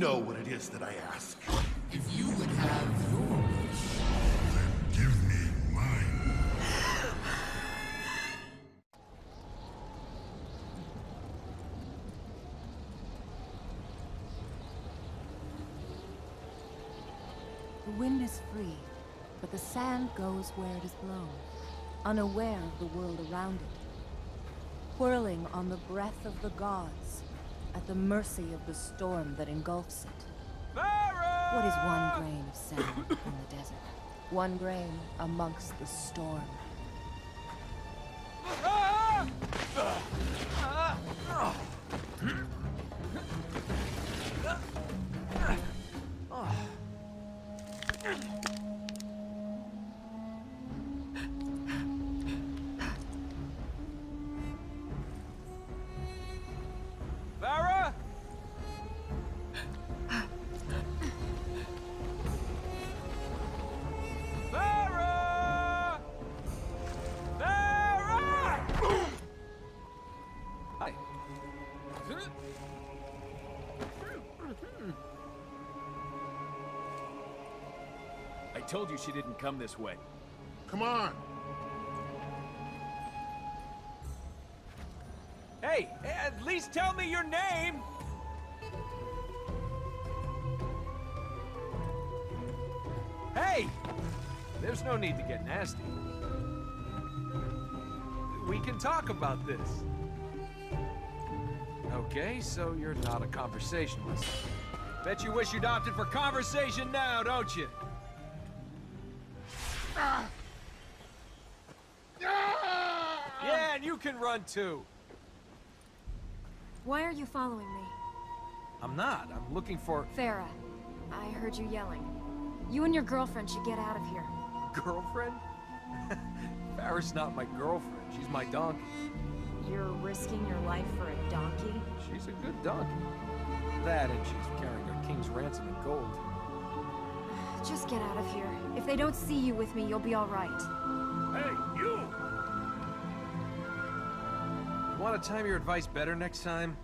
know what it is that I ask. If you would have your wish. Then give me mine. The wind is free, but the sand goes where it is blown, unaware of the world around it, whirling on the breath of the gods, at the mercy of the storm that engulfs it. Farah! What is one grain of sand in the desert? One grain amongst the storm. Farah! Farah! Farah! Hi. I told you she didn't come this way. Come on. Hey, at least tell me your name! Hey! There's no need to get nasty. We can talk about this. Okay, so you're not a conversationalist. Bet you wish you'd opted for conversation now, don't you? Yeah, and you can run too. Why are you following me? I'm not. I'm looking for... Farah, I heard you yelling. You and your girlfriend should get out of here. Girlfriend? Farah's not my girlfriend. She's my donkey. You're risking your life for a donkey? She's a good donkey. That and she's carrying a king's ransom in gold. Just get out of here. If they don't see you with me, you'll be all right. Hey, you! Want to time your advice better next time?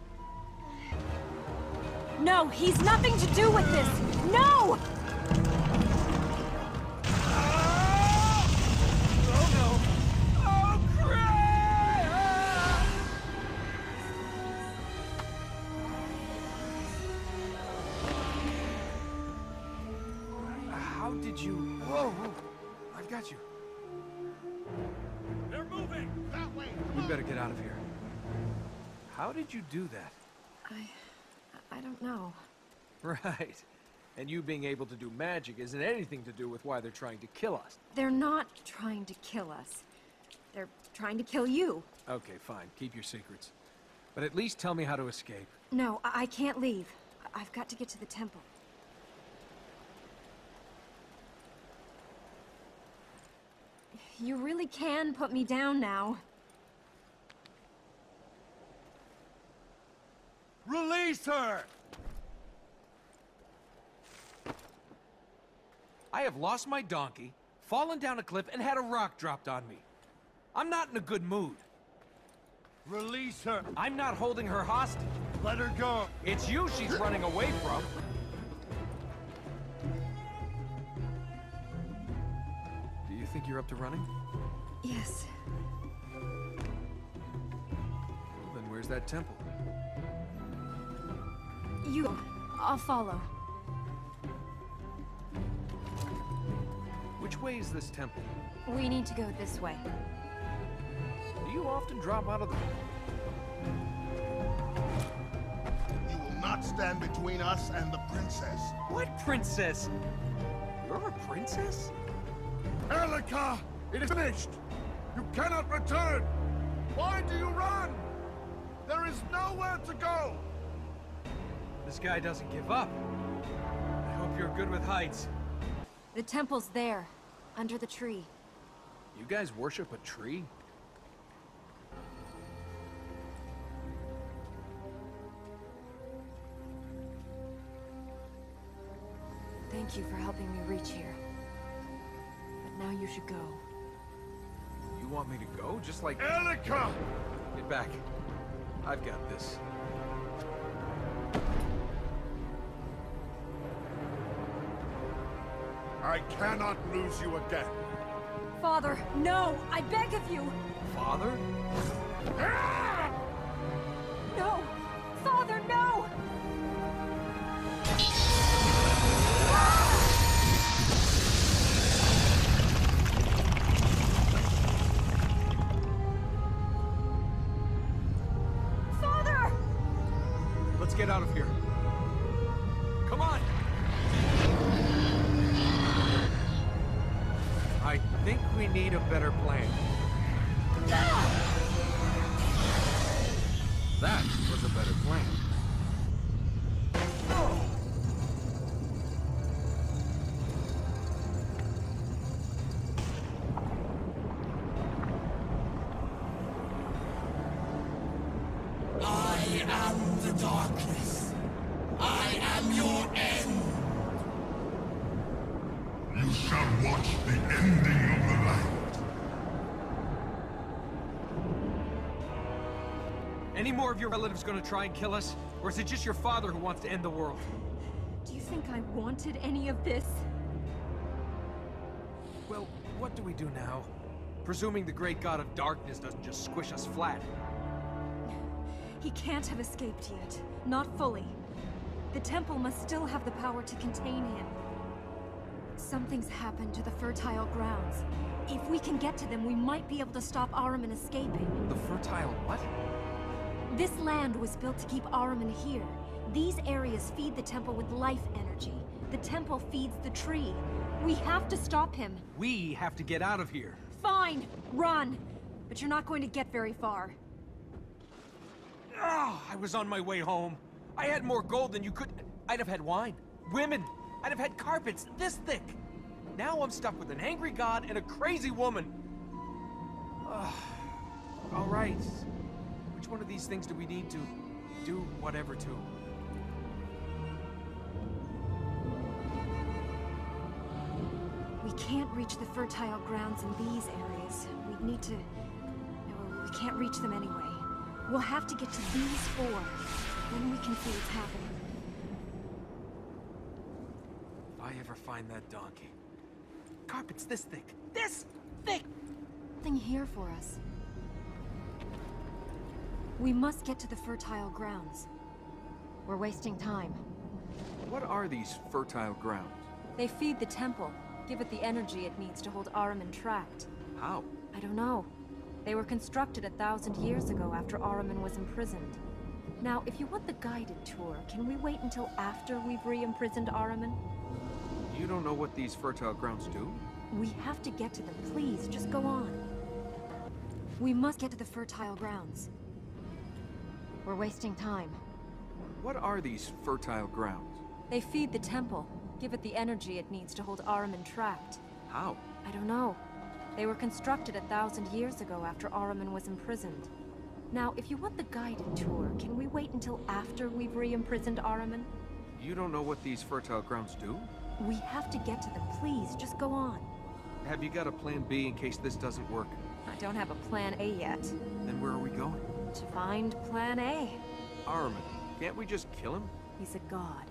No, he's nothing to do with this! No! Oh no! Oh crap! How did you... Whoa! I've got you. They're moving! That way. We better get out of here. How did you do that? I don't know. Right. And you being able to do magic isn't anything to do with why they're trying to kill us. They're not trying to kill us. They're trying to kill you. Okay, fine. Keep your secrets. But at least tell me how to escape. No, I can't leave. I've got to get to the temple. You really can put me down now. Release her! I have lost my donkey, fallen down a cliff, and had a rock dropped on me. I'm not in a good mood. Release her. I'm not holding her hostage. Let her go. It's you she's running away from. Do you think you're up to running? Yes. Well, then where's that temple? You... I'll follow. Which way is this temple? We need to go this way. Do you often drop out of the... You will not stand between us and the princess. What princess? You're a princess? Elika, it is finished. You cannot return. Why do you run? There is nowhere to go. This guy doesn't give up. I hope you're good with heights. The temple's there, under the tree. You guys worship a tree? Thank you for helping me reach here. But now you should go. You want me to go? Just like... Elika! Get back. I've got this. I cannot lose you again. Father, no! I beg of you! Father? No! Father, no! Father! Let's get out of here. Come on! I think we need a better plan. That was a better plan. I am the darkness. I am your end. You shall watch the ending of the light. Any more of your relatives gonna try and kill us? Or is it just your father who wants to end the world? Do you think I wanted any of this? Well, what do we do now? Presuming the great god of darkness doesn't just squish us flat. He can't have escaped yet. Not fully. The temple must still have the power to contain him. Something's happened to the fertile grounds. If we can get to them, we might be able to stop Ahriman escaping. The fertile what? This land was built to keep Ahriman here. These areas feed the temple with life energy. The temple feeds the tree. We have to stop him. We have to get out of here. Fine, run. But you're not going to get very far. Oh, I was on my way home. I had more gold than you could... I'd have had wine, women. I'd have had carpets this thick. Now I'm stuck with an angry god and a crazy woman. All right. Which one of these things do we need to do whatever to? We can't reach the fertile grounds in these areas. We need to... No, we can't reach them anyway. We'll have to get to these four. Then we can see what's happening. If I ever find that donkey. Carpets this thick. This thick! Nothing here for us. We must get to the fertile grounds. We're wasting time. What are these fertile grounds? They feed the temple, give it the energy it needs to hold Ahriman trapped. How? I don't know. They were constructed 1,000 years ago after Ahriman was imprisoned. Now, if you want the guided tour, can we wait until after we've re-imprisoned Ahriman? You don't know what these fertile grounds do? We have to get to them. Please, just go on. We must get to the fertile grounds. We're wasting time. What are these fertile grounds? They feed the temple, give it the energy it needs to hold Ahriman trapped. How? I don't know. They were constructed 1,000 years ago after Ahriman was imprisoned. Now, if you want the guided tour, can we wait until after we've re-imprisoned Ahriman? You don't know what these fertile grounds do? We have to get to them. Please, just go on. Have you got a plan B in case this doesn't work? I don't have a plan A yet. Then where are we going? To find plan A. Ahriman, can't we just kill him? He's a god.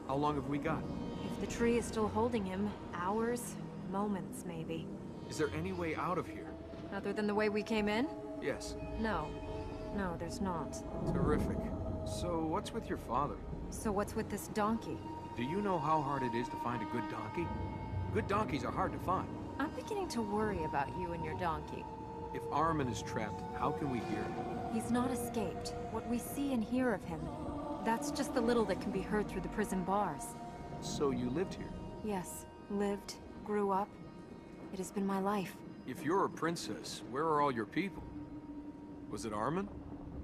How long have we got? If the tree is still holding him, hours, moments maybe. Is there any way out of here? Other than the way we came in? Yes. No. No, there's not. Terrific. So what's with your father? So what's with this donkey? Do you know how hard it is to find a good donkey? Good donkeys are hard to find. I'm beginning to worry about you and your donkey. If Ahriman is trapped, how can we hear him? He's not escaped. What we see and hear of him, that's just the little that can be heard through the prison bars. So you lived here? Yes. Lived, grew up. It has been my life. If you're a princess, where are all your people? Was it Ahriman?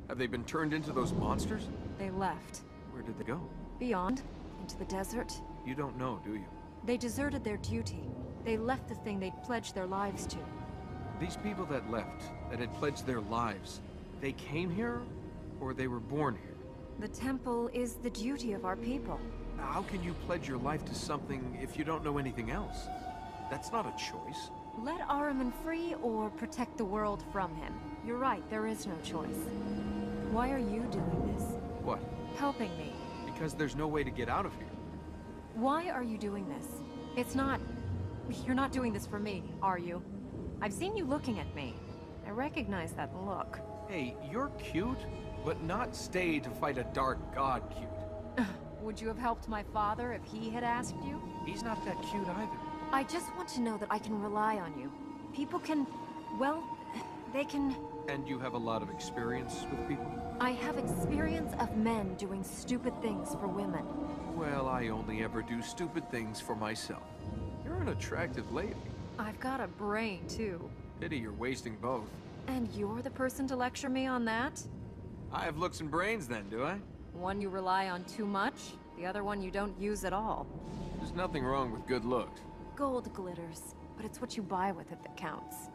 Have they been turned into those monsters? They left. Where did they go? Beyond, into the desert. You don't know, do you? They deserted their duty. They left the thing they'd pledged their lives to. These people that left, that had pledged their lives, they came here, or they were born here? The temple is the duty of our people. How can you pledge your life to something if you don't know anything else? That's not a choice. Let Ahriman free or protect the world from him. You're right, there is no choice. Why are you doing this? What? Helping me. Because there's no way to get out of here. Why are you doing this? It's not You're not doing this for me, are you? I've seen you looking at me. I recognize that look. Hey, you're cute, but not stay to fight a dark god cute. Would you have helped my father if he had asked you? He's not that cute either. I just want to know that I can rely on you. People can... well, they can... And you have a lot of experience with people? I have experience of men doing stupid things for women. Well, I only ever do stupid things for myself. You're an attractive lady. I've got a brain, too. Pity you're wasting both. And you're the person to lecture me on that? I have looks and brains then, do I? One you rely on too much, the other one you don't use at all. There's nothing wrong with good looks. Gold glitters, but it's what you buy with it that counts.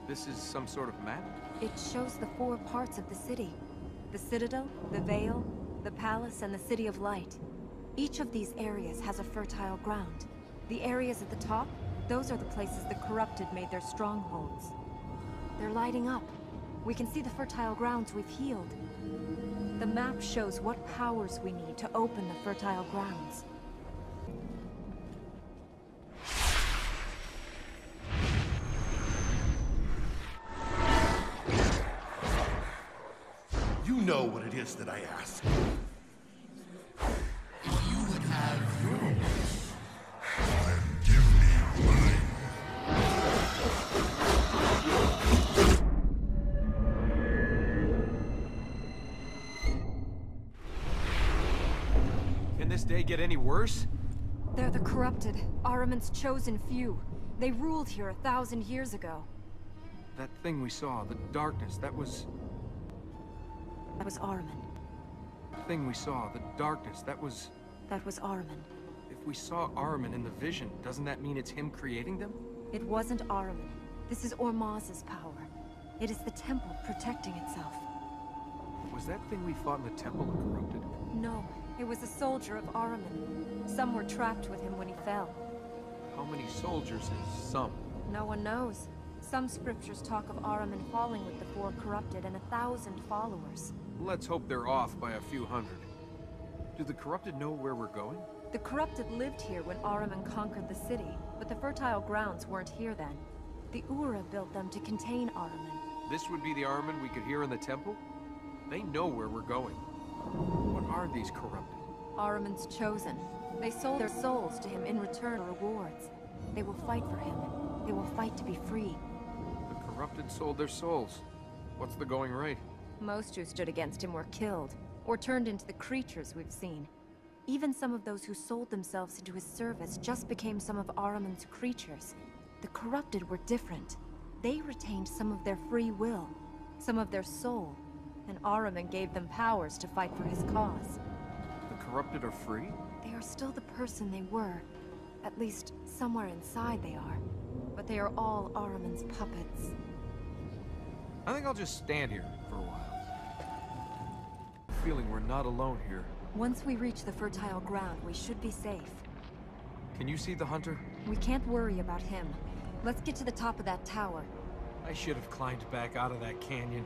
This is some sort of map? It shows the 4 parts of the city. The Citadel, the Vale, the Palace, and the City of Light. Each of these areas has a fertile ground. The areas at the top, those are the places the corrupted made their strongholds. They're lighting up. We can see the fertile grounds we've healed. The map shows what powers we need to open the fertile grounds. You know what it is that I ask. If you would have your wish, Then give me mine. Can this day get any worse? They're the corrupted, Ahriman's chosen few. They ruled here 1,000 years ago. That thing we saw, the darkness, that was... That was Ahriman. The thing we saw, the darkness, that was... That was Ahriman. If we saw Ahriman in the vision, doesn't that mean it's him creating them? It wasn't Ahriman. This is Ormaz's power. It is the temple protecting itself. Was that thing we fought in the temple corrupted? No, it was a soldier of Ahriman. Some were trapped with him when he fell. How many soldiers is some? No one knows. Some scriptures talk of Ahriman falling with the 4 corrupted and 1,000 followers. Let's hope they're off by a few hundred. Do the corrupted know where we're going? The corrupted lived here when Ahriman conquered the city, but the fertile grounds weren't here then. The Ura built them to contain Ahriman. This would be the Ahriman we could hear in the temple? They know where we're going. What are these corrupted? Ahriman's chosen. They sold their souls to him in return for rewards. They will fight for him. They will fight to be free. The corrupted sold their souls. What's the going rate? Most who stood against him were killed, or turned into the creatures we've seen. Even some of those who sold themselves into his service just became some of Ahriman's creatures. The corrupted were different. They retained some of their free will, some of their soul, and Ahriman gave them powers to fight for his cause. The corrupted are free? They are still the person they were. At least, somewhere inside they are. But they are all Ahriman's puppets. I think I'll just stand here for a while. Feeling we're not alone here. Once we reach the fertile ground, we should be safe. Can you see the hunter? We can't worry about him. Let's get to the top of that tower. I should have climbed back out of that canyon.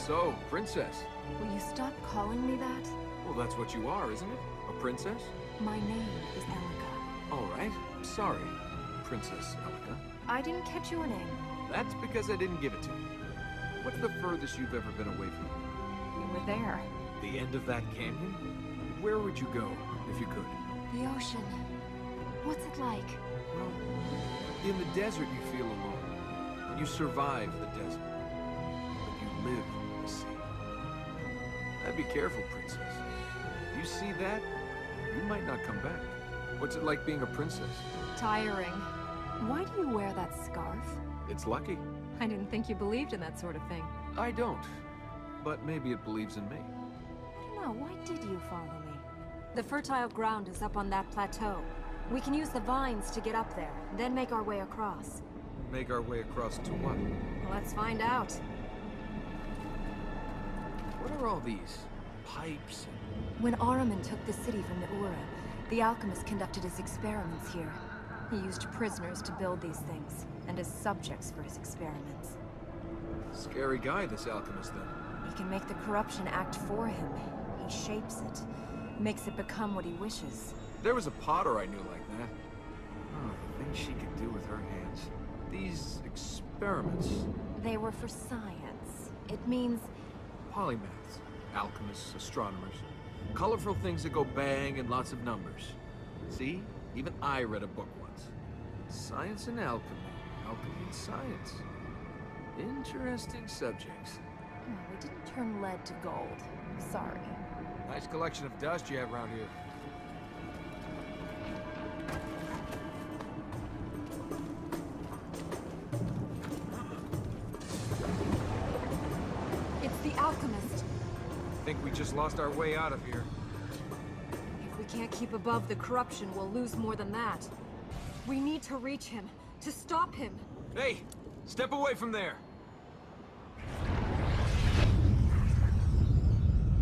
So, princess. Will you stop calling me that? Well, that's what you are, isn't it? A princess? My name is Elika. All right. Sorry, Princess Elika. I didn't catch your name. That's because I didn't give it to you. What's the furthest you've ever been away from me? You were there. The end of that canyon? Where would you go, if you could? The ocean. What's it like? Well, in the desert you feel alone. You survive the desert. But you live the sea. I'd be careful, princess. You see that? You might not come back. What's it like being a princess? Tiring. Why do you wear that scarf? It's lucky. I didn't think you believed in that sort of thing. I don't. But maybe it believes in me. I don't know, why did you follow me? The fertile ground is up on that plateau. We can use the vines to get up there, then make our way across. Make our way across to what? Let's find out. What are all these pipes? When Ahriman took the city from the Ura, the alchemist conducted his experiments here. He used prisoners to build these things, and as subjects for his experiments. Scary guy, this alchemist, then. He can make the corruption act for him. He shapes it, makes it become what he wishes. There was a potter I knew like that. Oh, the things she could do with her hands. These experiments. They were for science. It means... Polymaths, alchemists, astronomers. Colorful things that go bang and lots of numbers. See? Even I read a book once. Science and alchemy. Alchemy and science. Interesting subjects. Oh, we didn't turn lead to gold. Sorry. Nice collection of dust you have around here. It's the alchemist. I think we just lost our way out of here. If we can't keep above the corruption, we'll lose more than that. We need to reach him, to stop him. Hey! Step away from there!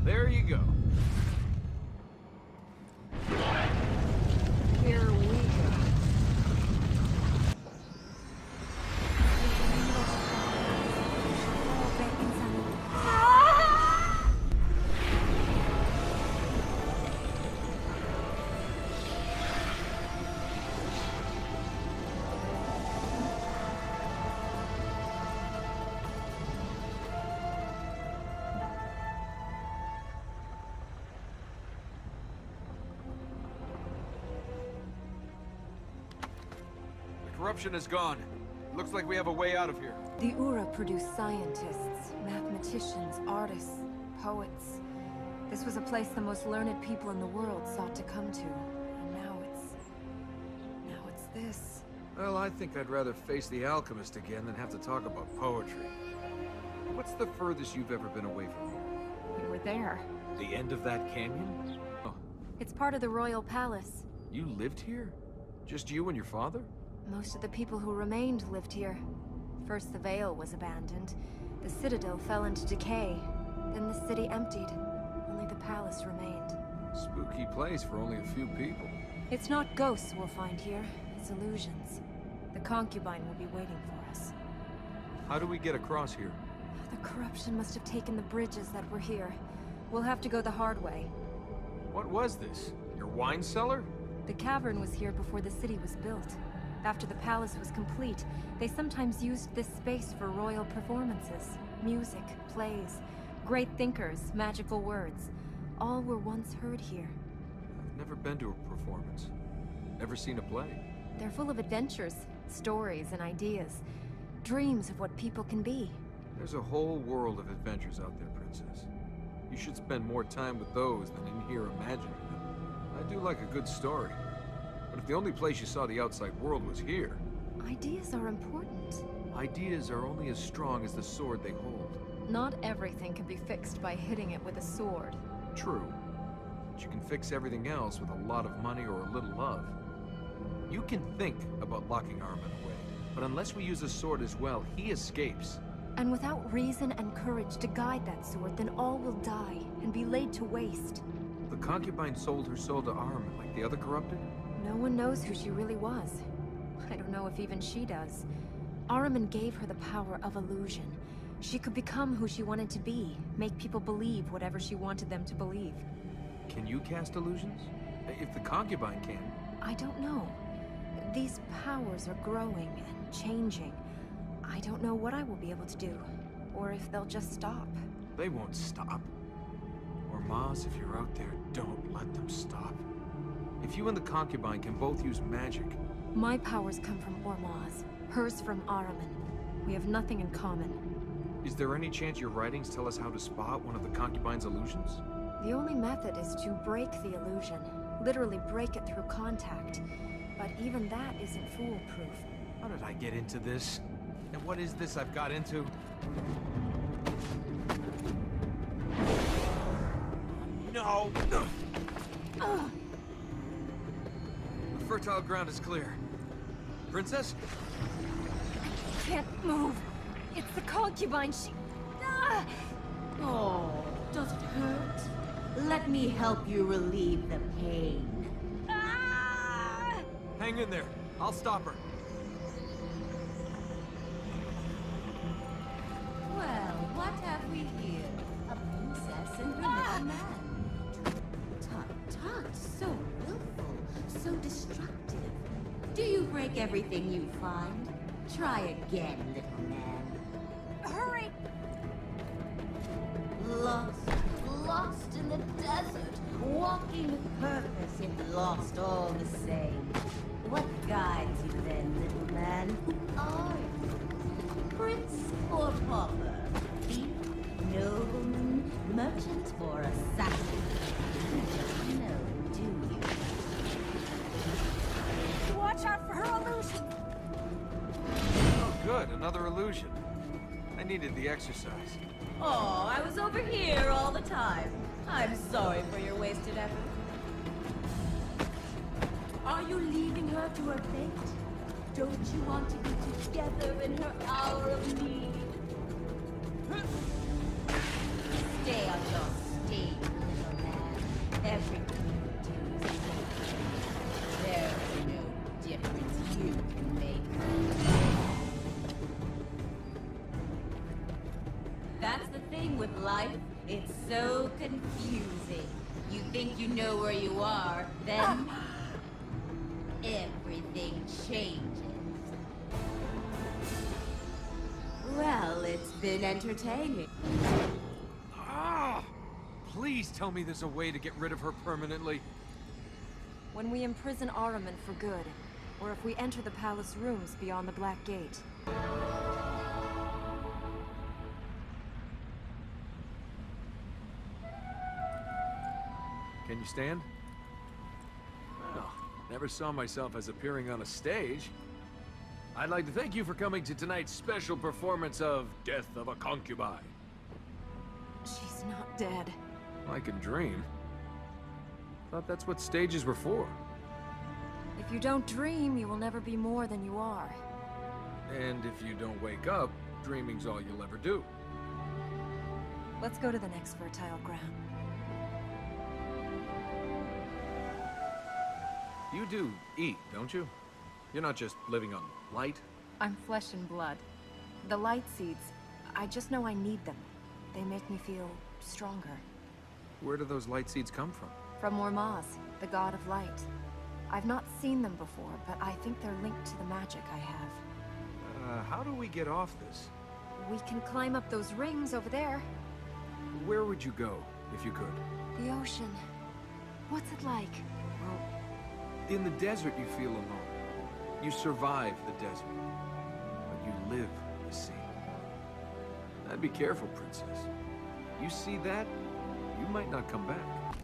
There you go. Here we go. Corruption is gone. Looks like we have a way out of here. The Ura produced scientists, mathematicians, artists, poets. This was a place the most learned people in the world sought to come to. And now it's this. Well, I think I'd rather face the alchemist again than have to talk about poetry. What's the furthest you've ever been away from here? You were there. The end of that canyon? Oh, It's part of the royal palace. you lived here? Just you and your father? Most of the people who remained lived here. First the Vale was abandoned. The citadel fell into decay. Then the city emptied. Only the palace remained. Spooky place for only a few people. It's not ghosts we'll find here. It's illusions. The concubine will be waiting for us. How do we get across here? The corruption must have taken the bridges that were here. We'll have to go the hard way. What was this? Your wine cellar? The cavern was here before the city was built. After the palace was complete, they sometimes used this space for royal performances. Music, plays, great thinkers, magical words. All were once heard here. I've never been to a performance. Never seen a play. They're full of adventures, stories and ideas. Dreams of what people can be. There's a whole world of adventures out there, Princess. You should spend more time with those than in here imagining them. I do like a good story. But if the only place you saw the outside world was here... Ideas are important. Ideas are only as strong as the sword they hold. Not everything can be fixed by hitting it with a sword. True. But you can fix everything else with a lot of money or a little love. You can think about locking Ahriman away, but unless we use a sword as well, he escapes. And without reason and courage to guide that sword, then all will die and be laid to waste. The concubine sold her soul to Ahriman like the other corrupted? No one knows who she really was. I don't know if even she does. Ahriman gave her the power of illusion, She could become who she wanted to be, make people believe whatever she wanted them to believe. Can you cast illusions? If the concubine can. I don't know. These powers are growing and changing. I don't know what I will be able to do, or if they'll just stop. They won't stop. Or Maz, if you're out there, don't let them stop. If you and the concubine can both use magic... My powers come from Ormaz, hers from Ahriman. We have nothing in common. Is there any chance your writings tell us how to spot one of the concubine's illusions? The only method is to break the illusion. Literally break it through contact. But even that isn't foolproof. How did I get into this? And what is this I've got into? No! The fertile ground is clear. Princess? Can't move. It's the concubine. She... Ah! Oh, does it hurt? Let me help you relieve the pain. Ah! Hang in there. I'll stop her. Well, what have we here? A princess and her little man. Tut, tut, so willful, so destructive. Do you break everything you find? Try again, little man. Hurry! Lost in the desert, walking with purpose, yet lost all the same. What guides you then, little man? Who are you? Prince or pauper? Thief, nobleman, merchant, or assassin? You just know, do you? Watch out for her illusion! Oh, good. Another illusion. I needed the exercise. Oh, I was over here all the time. I'm sorry for your wasted effort. Are you leaving her to her fate? Don't you want to be together in her hour of need? Stay on your stage, little man. Everything you do is sacred. There's no difference you can make. That's the thing with life. It's so confusing. You think you know where you are, then everything changes. Well, it's been entertaining. Ah! Please tell me there's a way to get rid of her permanently. When we imprison Ahriman for good, or if we enter the palace rooms beyond the Black Gate. Can you stand? Well, never saw myself as appearing on a stage. I'd like to thank you for coming to tonight's special performance of Death of a Concubine. She's not dead. I can dream. Thought that's what stages were for. If you don't dream, you will never be more than you are. And if you don't wake up, dreaming's all you'll ever do. Let's go to the next fertile ground. You do eat, don't you? You're not just living on light? I'm flesh and blood. The light seeds, I just know I need them. They make me feel stronger. Where do those light seeds come from? From Ormaz, the god of light. I've not seen them before, but I think they're linked to the magic I have. How do we get off this? We can climb up those rings over there. Where would you go, if you could? The ocean. What's it like? Well, in the desert you feel alone. You survive the desert. But you live the sea. I'd be careful, Princess. You see that, you might not come back.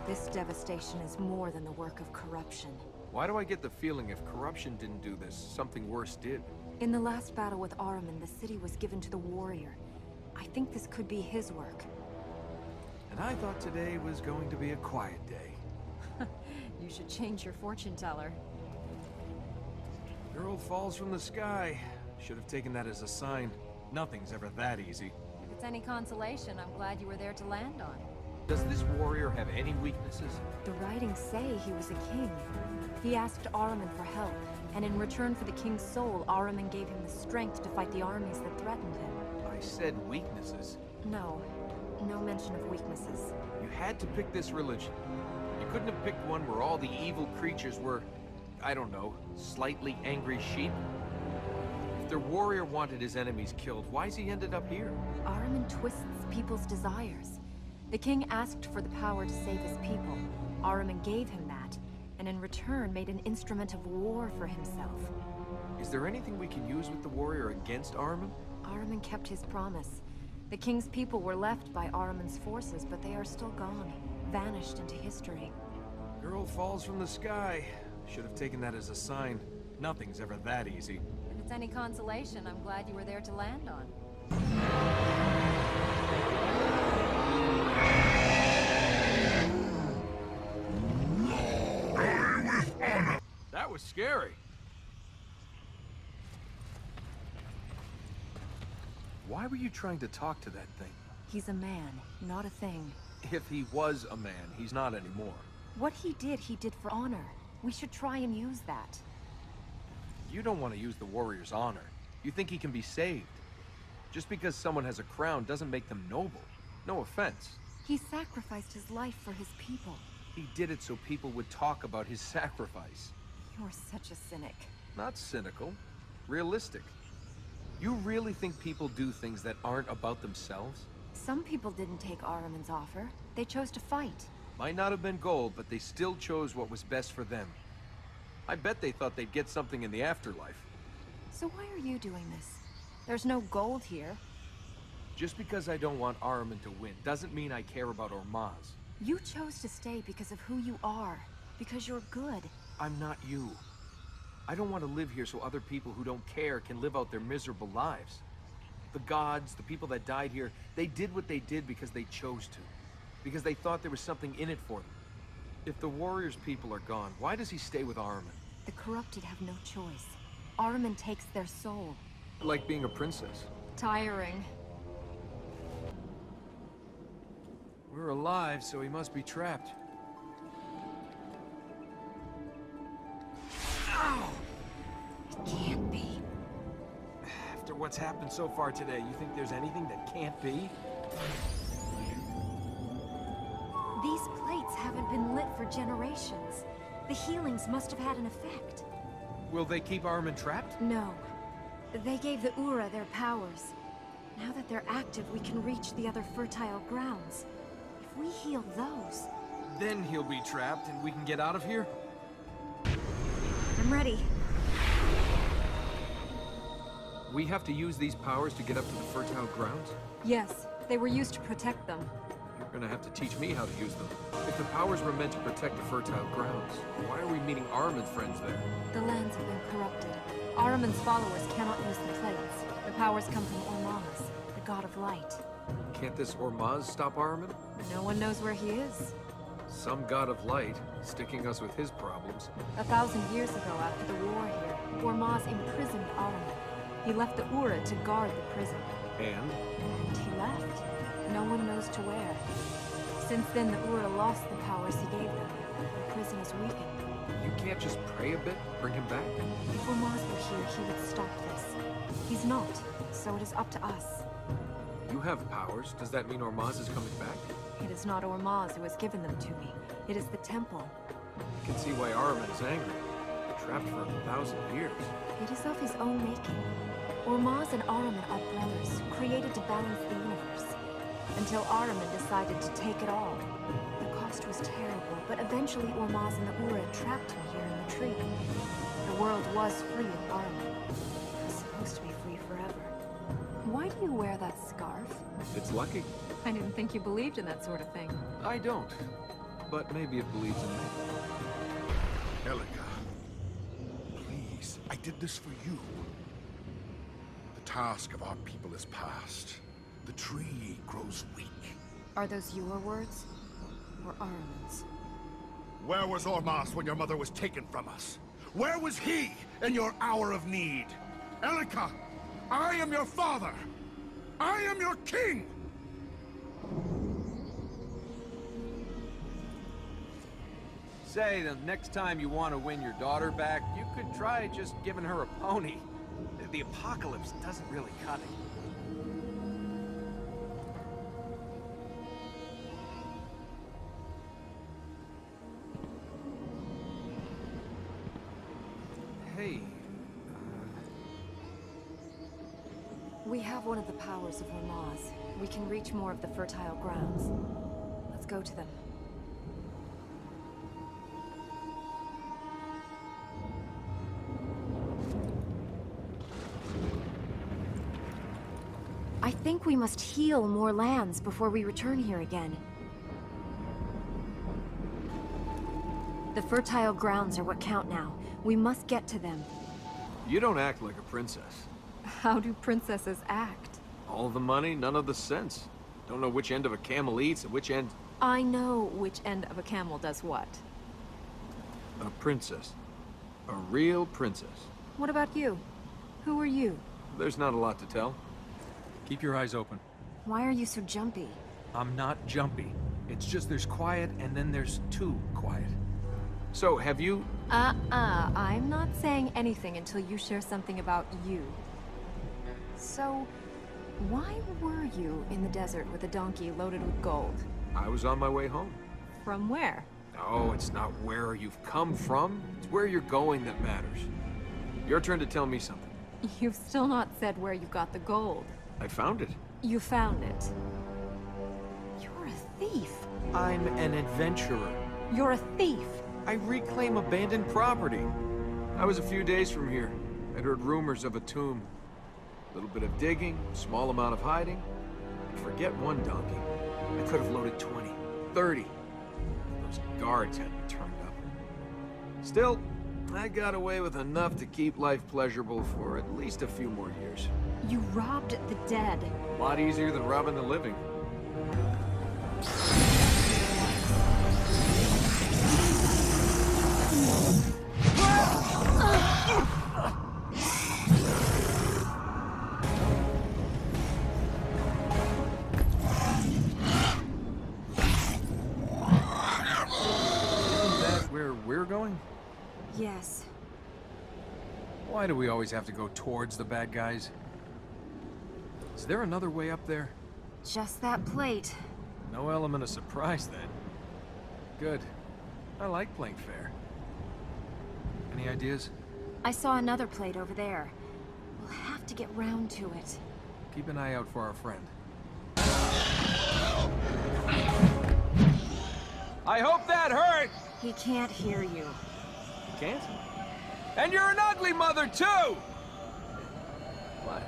This devastation is more than the work of corruption. Why do I get the feeling if corruption didn't do this, something worse did? In the last battle with Ahriman, the city was given to the warrior. I think this could be his work. And I thought today was going to be a quiet day. You should change your fortune teller. Girl falls from the sky. Should have taken that as a sign. Nothing's ever that easy. If it's any consolation, I'm glad you were there to land on. Does this warrior have any weaknesses? The writings say he was a king. He asked Ahriman for help, and in return for the king's soul, Ahriman gave him the strength to fight the armies that threatened him. I said weaknesses. No. No mention of weaknesses. You had to pick this religion. You couldn't have picked one where all the evil creatures were, I don't know, slightly angry sheep? If their warrior wanted his enemies killed, why's he ended up here? Ahriman twists people's desires. The king asked for the power to save his people. Ahriman gave him that, and in return made an instrument of war for himself. Is there anything we can use with the warrior against Ahriman? Ahriman kept his promise. The king's people were left by Ahriman's forces, but they are still gone, vanished into history. Girl falls from the sky. Should have taken that as a sign. Nothing's ever that easy. If it's any consolation, I'm glad you were there to land on. That was scary. Why were you trying to talk to that thing? He's a man, not a thing. If he was a man, he's not anymore. What he did for honor. We should try and use that. You don't want to use the warrior's honor. You think he can be saved. Just because someone has a crown doesn't make them noble. No offense. He sacrificed his life for his people. He did it so people would talk about his sacrifice. You're such a cynic. Not cynical. Realistic. You really think people do things that aren't about themselves? Some people didn't take Ahriman's offer. They chose to fight. Might not have been gold, but they still chose what was best for them. I bet they thought they'd get something in the afterlife. So why are you doing this? There's no gold here. Just because I don't want Ahriman to win doesn't mean I care about Ormaz. You chose to stay because of who you are. Because you're good. I'm not you. I don't want to live here so other people who don't care can live out their miserable lives. The gods, the people that died here, they did what they did because they chose to. Because they thought there was something in it for them. If the warrior's people are gone, why does he stay with Ahriman? The corrupted have no choice. Ahriman takes their soul. Like being a princess. Tiring. We're alive, so he must be trapped. Ow! It can't be. After what's happened so far today, you think there's anything that can't be? These plates haven't been lit for generations. The healings must have had an effect. Will they keep Ahriman trapped? No. They gave the Ura their powers. Now that they're active, we can reach the other fertile grounds. If we heal those... Then he'll be trapped and we can get out of here? I'm ready. We have to use these powers to get up to the fertile grounds? Yes, they were used to protect them. You're gonna have to teach me how to use them. If the powers were meant to protect the fertile grounds, why are we meeting Ahriman's friends there? The lands have been corrupted. Ahriman's followers cannot use the plates. The powers come from Ormaz, the god of light. Can't this Ormaz stop Ahriman? No one knows where he is. Some god of light, sticking us with his problems. 1,000 years ago, after the war here, Ormaz imprisoned Ahriman. He left the Ura to guard the prison. And? And he left. No one knows to where. Since then, the Ura lost the powers he gave them. The prison is weakened. You can't just pray a bit, bring him back? If Ormaz were here, he would stop this. He's not, so it is up to us. You have powers. Does that mean Ormaz is coming back? It is not Ormaz who has given them to me. It is the temple. I can see why Ahriman is angry. Trapped for 1,000 years. It is of his own making. Ormaz and Ahriman are brothers, created to balance the universe. Until Ahriman decided to take it all. The cost was terrible, but eventually Ormaz and the Ura trapped him here in the tree. The world was free of Ahriman. It was supposed to be free forever. Why do you wear that scarf? It's lucky. I didn't think you believed in that sort of thing. I don't. But maybe it believes in me. Elika, please, I did this for you. The task of our people is past. The tree grows weak. Are those your words? Or Ahriman's? Where was Ormaz when your mother was taken from us? Where was he in your hour of need? Elika, I am your father! I am your king! Say, the next time you want to win your daughter back, you could try just giving her a pony. The apocalypse doesn't really cut it. Hey, We have one of the powers of Ormaz. We can reach more of the fertile grounds. Let's go to them. I think we must heal more lands before we return here again. The fertile grounds are what count now. We must get to them. you don't act like a princess. How do princesses act? All the money, none of the sense. Don't know which end of a camel eats and which end... I know which end of a camel does what. A princess. A real princess. What about you? Who are you? There's not a lot to tell. Keep your eyes open. Why are you so jumpy? I'm not jumpy. It's just there's quiet and then there's too quiet. So, have you... I'm not saying anything until you share something about you. So, why were you in the desert with a donkey loaded with gold? I was on my way home. From where? No, it's not where you've come from. It's where you're going that matters. Your turn to tell me something. You've still not said where you got the gold. I found it. You found it. You're a thief. I'm an adventurer. You're a thief. I reclaim abandoned property. I was a few days from here. I'd heard rumors of a tomb. A little bit of digging, small amount of hiding. And forget one donkey. I could have loaded 20, 30. Those guards hadn't turned up. Still, I got away with enough to keep life pleasurable for at least a few more years. You robbed the dead. A lot easier than robbing the living. We're going? Yes. Why do we always have to go towards the bad guys? Is there another way up there? Just that plate. No element of surprise, then. Good. I like playing fair. Any ideas? I saw another plate over there. We'll have to get round to it. Keep an eye out for our friend. I hope that hurt! He can't hear you. You can't? And you're an ugly mother, too! What?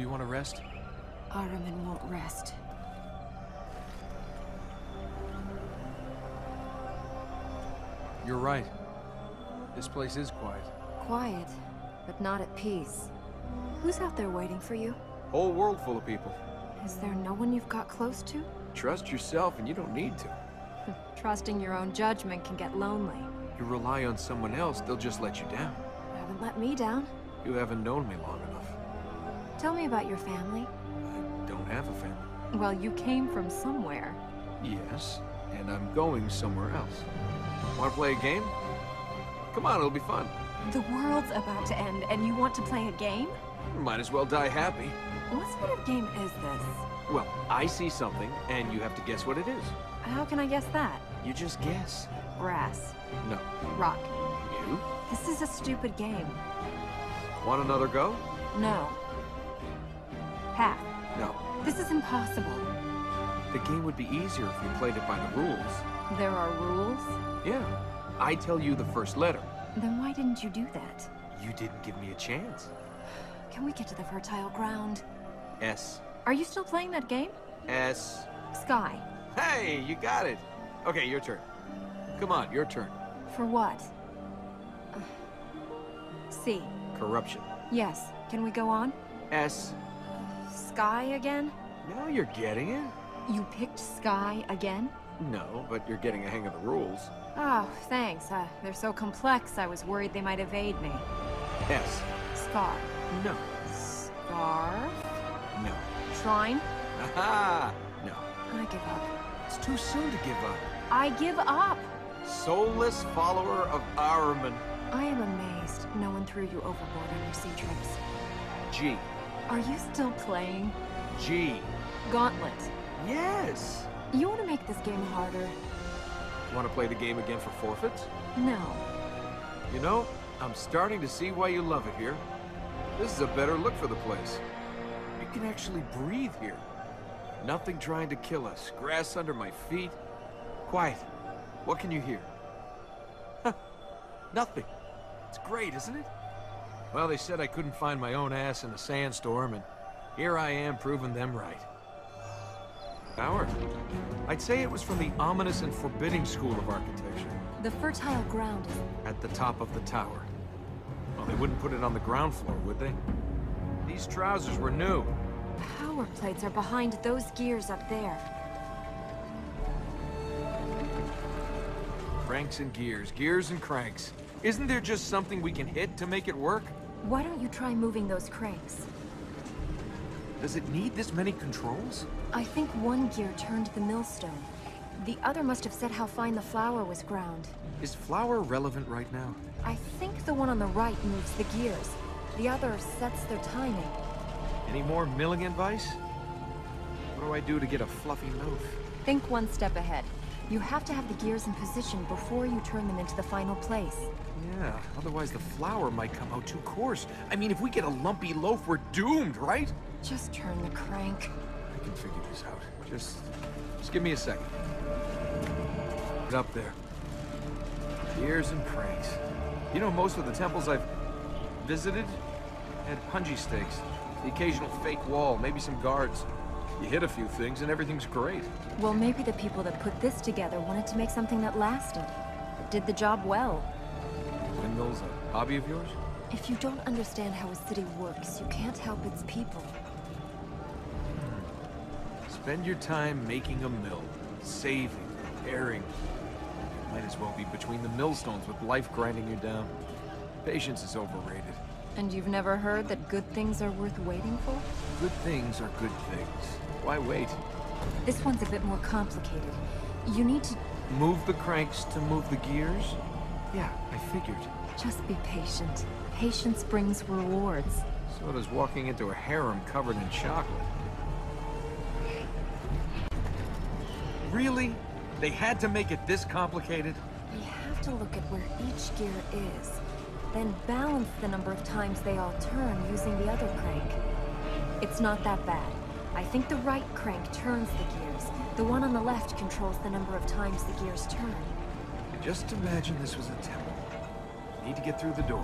Do you want to rest? Ahriman won't rest. You're right. This place is quiet. Quiet, but not at peace. Who's out there waiting for you? Whole world full of people. Is there no one you've got close to? Trust yourself and you don't need to. Trusting your own judgment can get lonely. You rely on someone else, they'll just let you down. You haven't let me down. You haven't known me long enough. Tell me about your family. I don't have a family. Well, you came from somewhere. Yes, and I'm going somewhere else. Want to play a game? Come on, it'll be fun. The world's about to end, and you want to play a game? Might as well die happy. What sort of game is this? Well, I see something, and you have to guess what it is. How can I guess that? You just guess. Brass. No. Rock. You? This is a stupid game. Want another go? No. Pass. No. This is impossible. The game would be easier if we played it by the rules. There are rules? Yeah. I tell you the first letter. Then why didn't you do that? You didn't give me a chance. Can we get to the fertile ground? S. Are you still playing that game? S. Sky. Hey, you got it. Okay, your turn. Come on, your turn. For what? C. Corruption. Yes. Can we go on? S. Sky again? Now you're getting it. You picked Sky again? No, but you're getting a hang of the rules. Oh, thanks. They're so complex, I was worried they might evade me. Yes. Scar. No. Scarf? No. Shrine? Aha! No. I give up. It's too soon to give up. I give up! Soulless follower of Ahriman. I am amazed no one threw you overboard on your sea trips. G. Are you still playing? G. Gauntlet. Yes! You want to make this game harder? Want to play the game again for forfeits? No. You know, I'm starting to see why you love it here. This is a better look for the place. You can actually breathe here. Nothing trying to kill us. Grass under my feet. Quiet. What can you hear? Huh. Nothing. It's great, isn't it? Well, they said I couldn't find my own ass in a sandstorm, and here I am proving them right. Tower? I'd say it was from the ominous and forbidding school of architecture. The fertile ground is... At the top of the tower. Well, they wouldn't put it on the ground floor, would they? These trousers were new. Power plates are behind those gears up there. Cranks and gears, gears and cranks. Isn't there just something we can hit to make it work? Why don't you try moving those cranks? Does it need this many controls? I think one gear turned the millstone. The other must have said how fine the flour was ground. Is flour relevant right now? I think the one on the right moves the gears. The other sets their timing. Any more milling advice? What do I do to get a fluffy loaf? Think one step ahead. You have to have the gears in position before you turn them into the final place. Yeah, otherwise the flour might come out too coarse. I mean, if we get a lumpy loaf, we're doomed, right? Just turn the crank. I can figure this out. Just give me a second. Get up there. Gears and cranks. You know, most of the temples I've visited had punji stakes. The occasional fake wall, maybe some guards. You hit a few things and everything's great. Well, maybe the people that put this together wanted to make something that lasted. Did the job well. Windmills a hobby of yours? If you don't understand how a city works, you can't help its people. Spend your time making a mill, saving, repairing. Might as well be between the millstones with life grinding you down. Patience is overrated. And you've never heard that good things are worth waiting for? Good things are good things. Why wait? This one's a bit more complicated. You need to... Move the cranks to move the gears? Yeah, I figured. Just be patient. Patience brings rewards. So does walking into a harem covered in chocolate. Really? They had to make it this complicated? We have to look at where each gear is, then balance the number of times they all turn using the other crank. It's not that bad. I think the right crank turns the gears. The one on the left controls the number of times the gears turn. Just imagine this was a temple. Need to get through the door.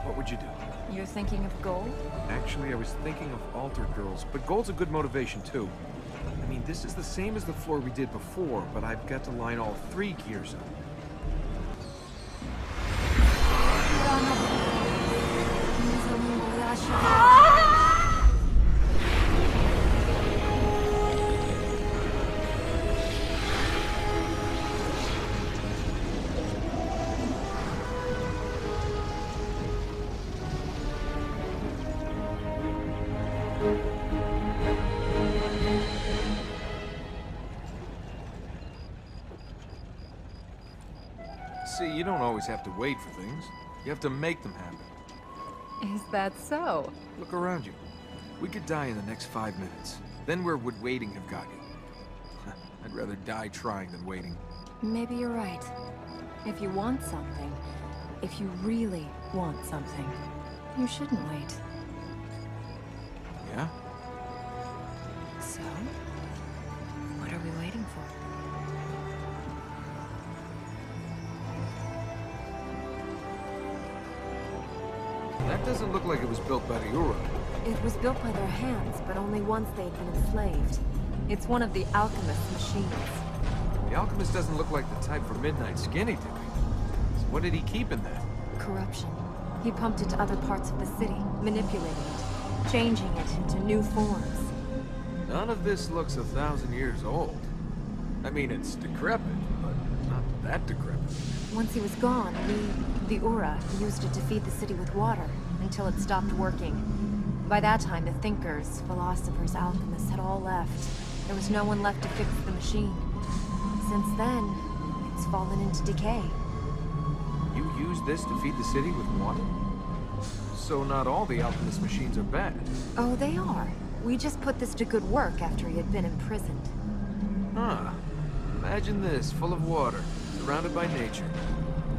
What would you do? You're thinking of gold? Actually, I was thinking of altar girls, but gold's a good motivation too. I mean, this is the same as the floor we did before, but I've got to line all 3 gears up. See, you don't always have to wait for things. You have to make them happen. Is that so? Look around you. We could die in the next 5 minutes. Then where would waiting have got you? I'd rather die trying than waiting. Maybe you're right. If you want something, if you really want something, you shouldn't wait. Yeah? So? What are we waiting for? That doesn't look like it was built by the Ura. It was built by their hands, but only once they'd been enslaved. It's one of the alchemist's machines. The alchemist doesn't look like the type for Midnight Skinny to me. So what did he keep in there? Corruption. He pumped it to other parts of the city, manipulating it, changing it into new forms. None of this looks 1,000 years old. I mean, it's decrepit, but not that decrepit. Once he was gone, we, the Ura, used it to feed the city with water, until it stopped working. By that time, the thinkers, philosophers, alchemists had all left. There was no one left to fix the machine. Since then, it's fallen into decay. You use this to feed the city with water? So not all the alchemist machines are bad. Oh, they are. We just put this to good work after he had been imprisoned. Huh. Imagine this, full of water, surrounded by nature.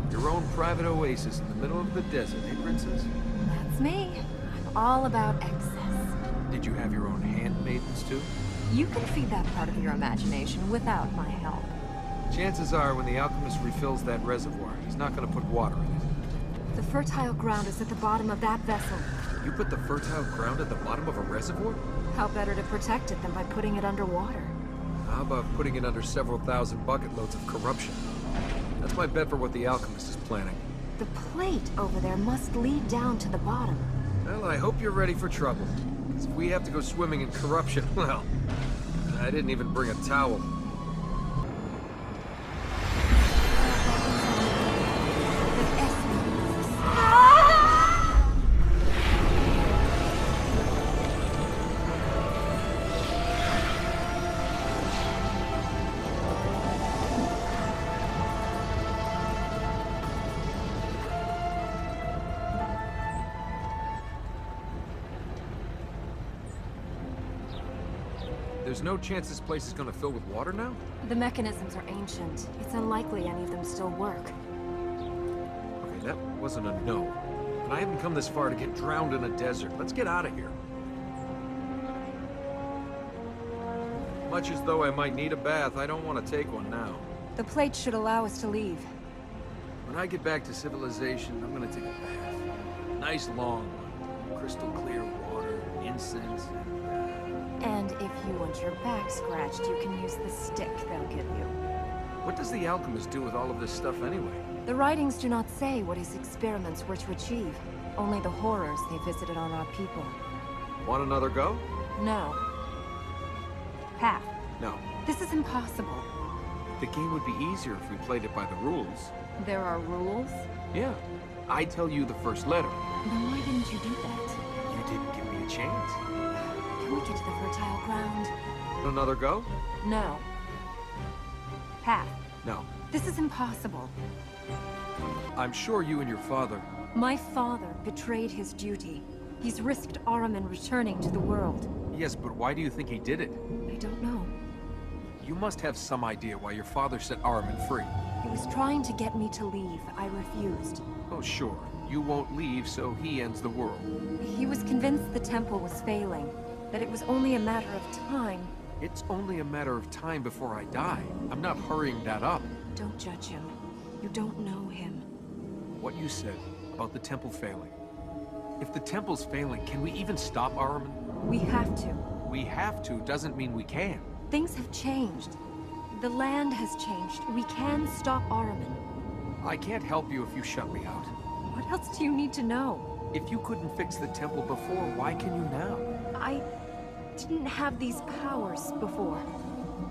Your own private oasis in the middle of the desert, eh, Princess? That's me. I'm all about excess. Did you have your own handmaidens, too? You can feed that part of your imagination without my help. Chances are, when the alchemist refills that reservoir, he's not gonna put water in it. The fertile ground is at the bottom of that vessel. You put the fertile ground at the bottom of a reservoir? How better to protect it than by putting it underwater? How about putting it under several thousand bucket loads of corruption? That's my bet for what the alchemist is planning. The plate over there must lead down to the bottom. Well, I hope you're ready for trouble. 'Cause if we have to go swimming in corruption, well, I didn't even bring a towel. There's no chance this place is gonna fill with water now? The mechanisms are ancient. It's unlikely any of them still work. Okay, that wasn't a no. But I haven't come this far to get drowned in a desert. Let's get out of here. Much as though I might need a bath, I don't want to take one now. The plate should allow us to leave. When I get back to civilization, I'm gonna take a bath. Nice long one. Crystal clear water, incense, And if you want your back scratched, you can use the stick they'll give you. What does the alchemist do with all of this stuff anyway? The writings do not say what his experiments were to achieve. Only the horrors they visited on our people. Want another go? No. Path. No. This is impossible. The game would be easier if we played it by the rules. There are rules? Yeah. I tell you the first letter. Then why didn't you do that? You didn't give me a chance. Can we get to the fertile ground? Another go? No. Path. No. This is impossible. I'm sure you and your father... My father betrayed his duty. He's risked Ahriman returning to the world. Yes, but why do you think he did it? I don't know. You must have some idea why your father set Ahriman free. He was trying to get me to leave. I refused. Oh, sure. You won't leave, so he ends the world. He was convinced the temple was failing, that it was only a matter of time. It's only a matter of time before I die. I'm not hurrying that up. Don't judge him. You don't know him. What you said about the temple failing. If the temple's failing, can we even stop Ahriman? We have to. We have to doesn't mean we can. Things have changed. The land has changed. We can stop Ahriman. I can't help you if you shut me out. What else do you need to know? If you couldn't fix the temple before, why can you now? I didn't have these powers before.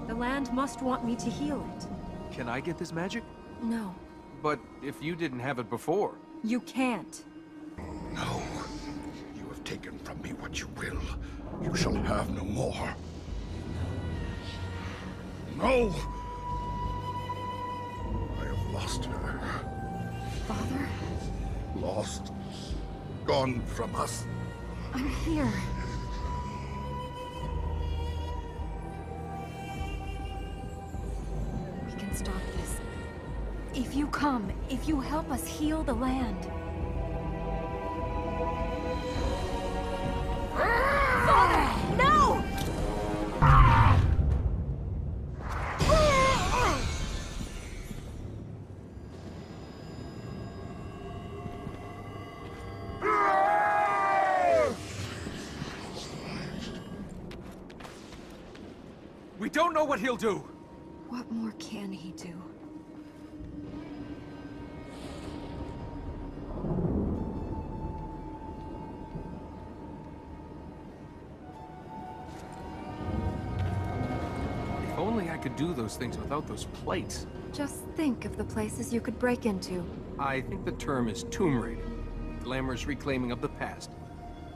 The land must want me to heal it. Can I get this magic? No. But if you didn't have it before... You can't. No. You have taken from me what you will. You shall have no more. No! I have lost her. Father? Lost. Gone from us. I'm here. We can stop this. If you come, if you help us heal the land. Father! No! We don't know what he'll do! What more can he do? If only I could do those things without those plates. Just think of the places you could break into. I think the term is tomb raiding. Glamorous reclaiming of the past.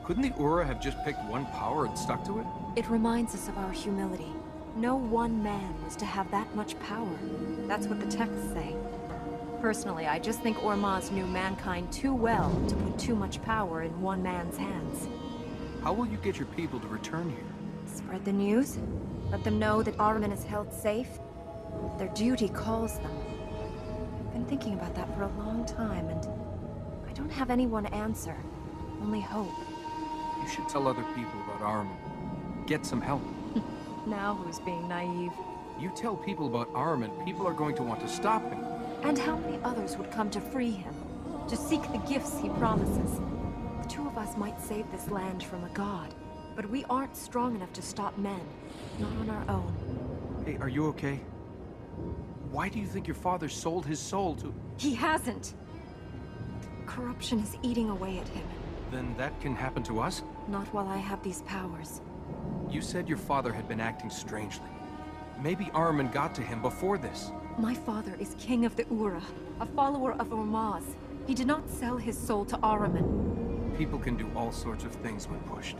Couldn't the Ura have just picked one power and stuck to it? It reminds us of our humility. No one man was to have that much power. That's what the texts say. Personally, I just think Ormaz knew mankind too well to put too much power in one man's hands. How will you get your people to return here? Spread the news. Let them know that Ahriman is held safe. Their duty calls them. I've been thinking about that for a long time, and I don't have anyone to answer. Only hope. You should tell other people about Ahriman. Get some help. Now who's being naive? You tell people about Ahriman, people are going to want to stop him. And how many others would come to free him? To seek the gifts he promises? The two of us might save this land from a god, but we aren't strong enough to stop men. Not on our own. Hey, are you okay? Why do you think your father sold his soul to... He hasn't! Corruption is eating away at him. Then that can happen to us? Not while I have these powers. You said your father had been acting strangely. Maybe Ahriman got to him before this. My father is king of the Ura, a follower of Ormaz. He did not sell his soul to Ahriman. People can do all sorts of things when pushed.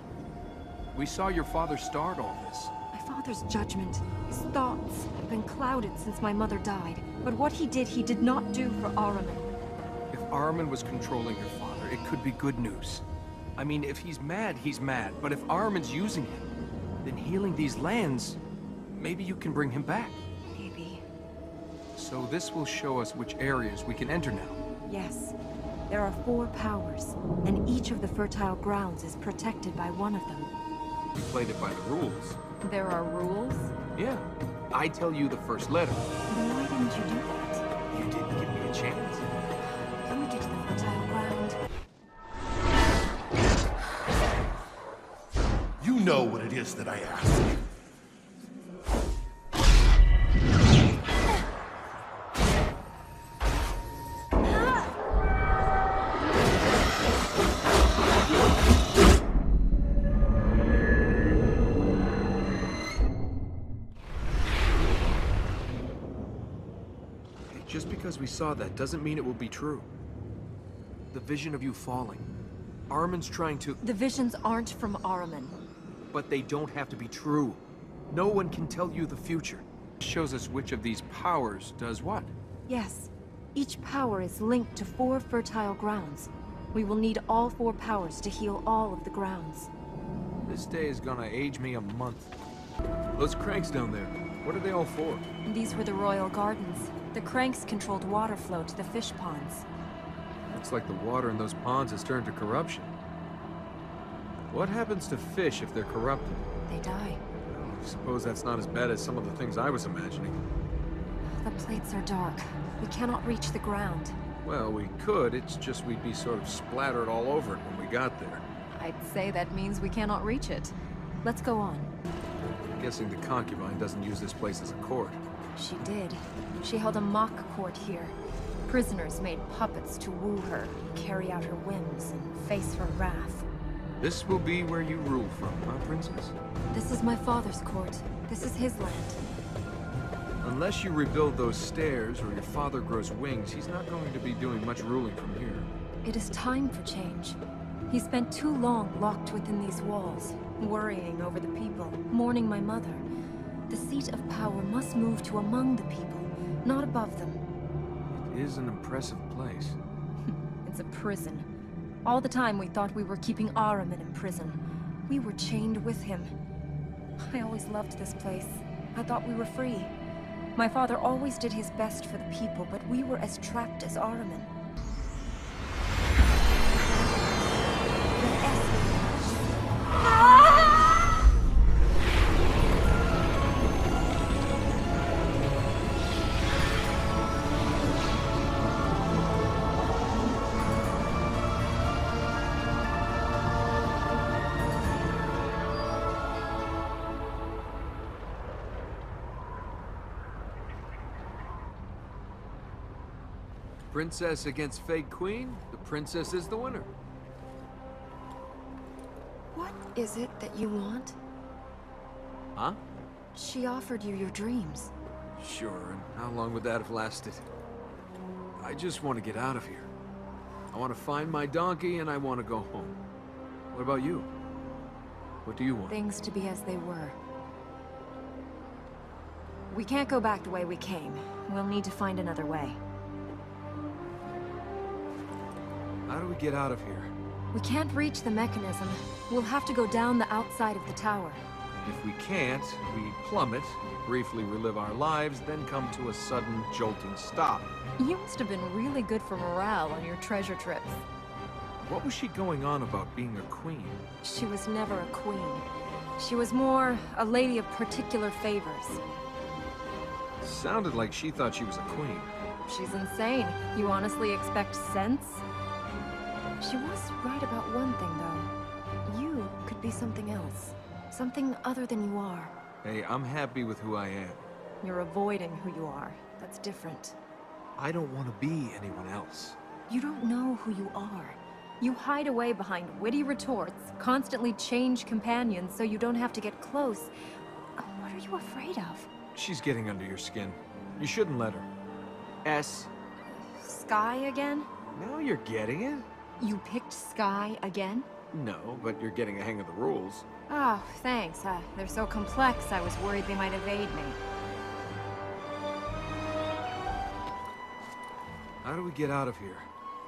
We saw your father start all this. My father's judgment, his thoughts, have been clouded since my mother died. But what he did not do for Ahriman. If Ahriman was controlling your father, it could be good news. I mean, if he's mad, he's mad. But if Ahriman's using him, then healing these lands, maybe you can bring him back. Maybe. So this will show us which areas we can enter now. Yes. There are 4 powers, and each of the fertile grounds is protected by one of them. You played it by the rules. There are rules? Yeah. I tell you the first letter. Then why didn't you do that? You didn't give me a chance. Can we get to the fertile ground? You know what it is that I ask. Just because we saw that doesn't mean it will be true. The vision of you falling. Ahriman's trying to... The visions aren't from Ahriman. But they don't have to be true. No one can tell you the future. It shows us which of these powers does what. Yes. Each power is linked to 4 fertile grounds. We will need all 4 powers to heal all of the grounds. This day is gonna age me a month. Those cranks down there, what are they all for? These were the royal gardens. The cranks controlled water flow to the fish ponds. Looks like the water in those ponds has turned to corruption. What happens to fish if they're corrupted? They die. I suppose that's not as bad as some of the things I was imagining. The plates are dark. We cannot reach the ground. Well, we could, it's just we'd be sort of splattered all over it when we got there. I'd say that means we cannot reach it. Let's go on. I'm guessing the concubine doesn't use this place as a court. She did. She held a mock court here. Prisoners made puppets to woo her, carry out her whims, and face her wrath. This will be where you rule from, huh, Princess? This is my father's court. This is his land. Unless you rebuild those stairs or your father grows wings, he's not going to be doing much ruling from here. It is time for change. He spent too long locked within these walls, worrying over the people, mourning my mother. The seat of power must move to among the people, not above them. It is an impressive place. It's a prison. All the time we thought we were keeping Ahriman in prison. We were chained with him. I always loved this place. I thought we were free. My father always did his best for the people, but we were as trapped as Ahriman. Princess against fake queen, the princess is the winner. What is it that you want? Huh? She offered you your dreams. Sure, and how long would that have lasted? I just want to get out of here. I want to find my donkey and I want to go home. What about you? What do you want? Things to be as they were. We can't go back the way we came. We'll need to find another way. How do we get out of here? We can't reach the mechanism. We'll have to go down the outside of the tower. If we can't, we plummet, briefly relive our lives, then come to a sudden, jolting stop. You must have been really good for morale on your treasure trips. What was she going on about being a queen? She was never a queen. She was more a lady of particular favors. Sounded like she thought she was a queen. She's insane. You honestly expect sense? She was right about one thing, though. You could be something else. Something other than you are. Hey, I'm happy with who I am. You're avoiding who you are. That's different. I don't want to be anyone else. You don't know who you are. You hide away behind witty retorts, constantly change companions so you don't have to get close. What are you afraid of? She's getting under your skin. You shouldn't let her. S. Sky again? Now you're getting it? You picked Sky again? No, but you're getting a hang of the rules. Oh, thanks. They're so complex, I was worried they might evade me. How do we get out of here?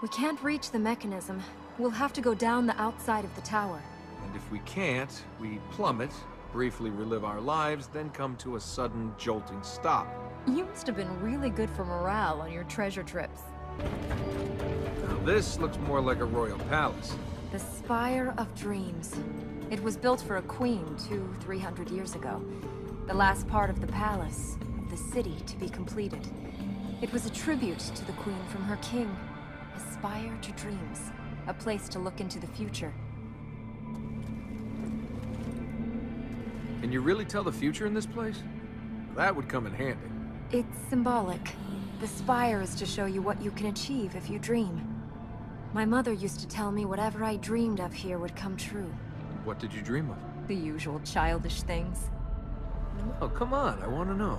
We can't reach the mechanism. We'll have to go down the outside of the tower. And if we can't, we plummet, briefly relive our lives, then come to a sudden, jolting stop. You must have been really good for morale on your treasure trips. Now this looks more like a royal palace. The Spire of Dreams. It was built for a queen 200-300 years ago. The last part of the palace, of the city, to be completed. It was a tribute to the queen from her king. A spire to dreams. A place to look into the future. Can you really tell the future in this place? That would come in handy. It's symbolic. The spire is to show you what you can achieve if you dream. My mother used to tell me whatever I dreamed of here would come true. What did you dream of? The usual childish things. Oh, come on, I want to know.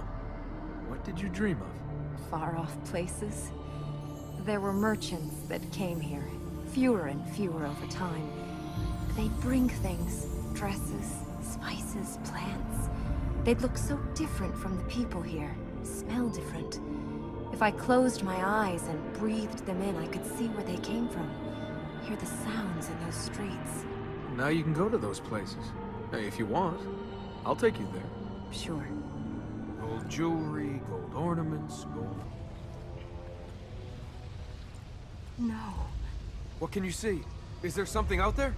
What did you dream of? Far-off places. There were merchants that came here, fewer and fewer over time. They'd bring things, dresses, spices, plants. They'd look so different from the people here, smell different. If I closed my eyes and breathed them in, I could see where they came from, hear the sounds in those streets. Now you can go to those places. Hey, if you want, I'll take you there. Sure. Gold jewelry, gold ornaments, gold... No. What can you see? Is there something out there?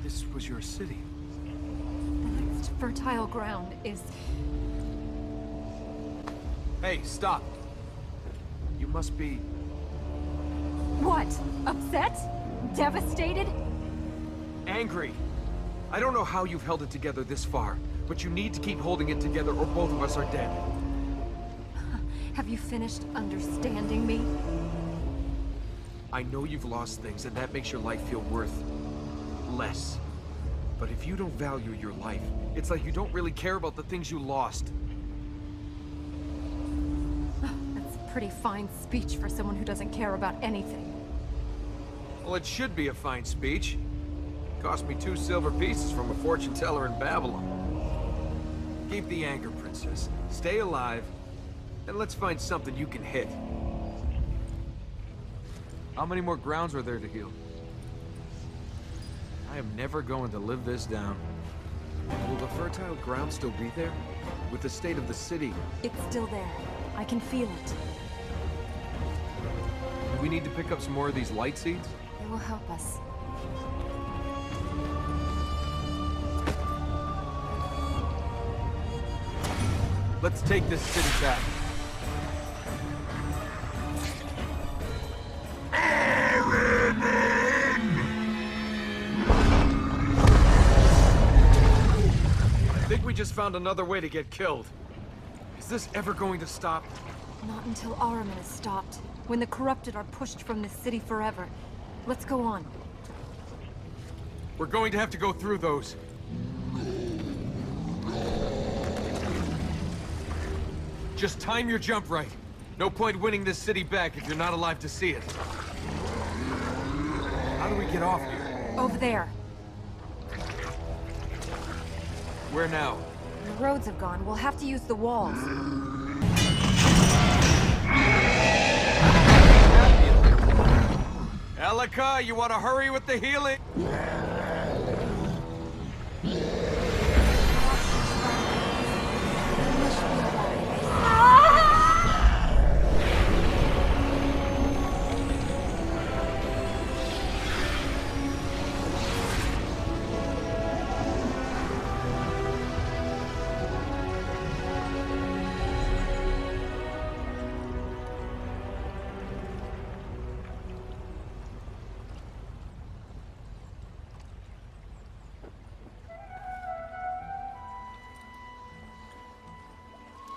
This was your city. The next fertile ground is... Hey, stop. You must be... What? Upset? Devastated? angry. I don't know how you've held it together this far, but you need to keep holding it together or both of us are dead. Have you finished understanding me? I know you've lost things, and that makes your life feel worth less. But if you don't value your life, it's like you don't really care about the things you lost. That's a pretty fine speech for someone who doesn't care about anything. Well, it should be a fine speech. Cost me 2 silver pieces from a fortune teller in Babylon. Keep the anger, Princess. Stay alive, and let's find something you can hit. How many more grounds are there to heal? I am never going to live this down. Will the fertile ground still be there? With the state of the city? It's still there. I can feel it. Do we need to pick up some more of these light seeds? They will help us. Let's take this city back. I think we just found another way to get killed. Is this ever going to stop? Not until Ahriman is stopped. When the corrupted are pushed from this city forever. Let's go on. We're going to have to go through those. Just time your jump right. No point winning this city back if you're not alive to see it. How do we get off here? Over there. Where now? The roads have gone. We'll have to use the walls. Elika, you want to hurry with the healing?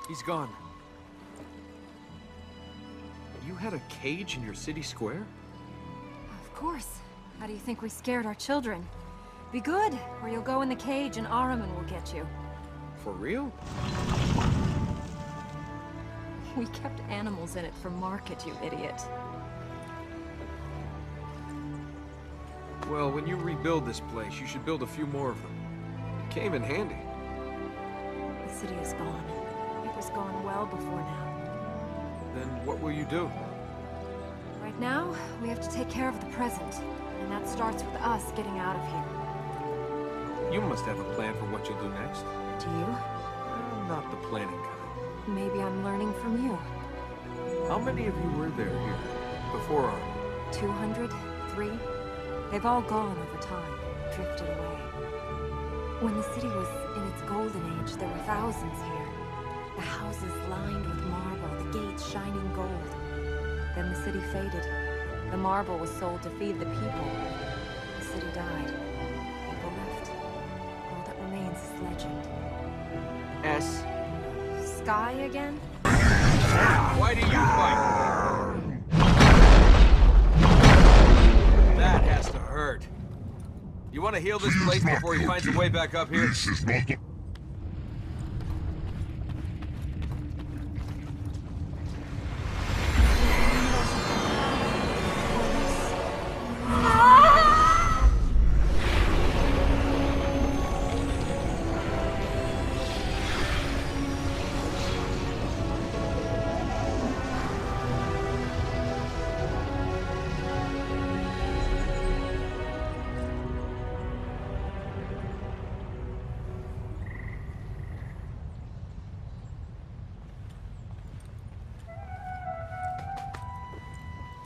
He's gone. You had a cage in your city square? Of course. How do you think we scared our children? Be good, or you'll go in the cage and Ahriman will get you. For real? We kept animals in it for market, you idiot. Well, when you rebuild this place, you should build a few more of them. It came in handy. The city is gone. It was gone well before now. Then what will you do? Right now, we have to take care of the present. And that starts with us getting out of here. You must have a plan for what you'll do next. Do you? I'm not the planning kind. Maybe I'm learning from you. How many of you were there here before our... 200? 3? They've all gone over time, drifted away. When the city was in its golden age, there were thousands here. The houses lined with marble, the gates shining gold. Then the city faded. The marble was sold to feed the people. The city died. People left. All that remains is legend. S. Sky again? Why do you fight? That has to hurt. You want to heal this place before he finds a way back up here? This is not the...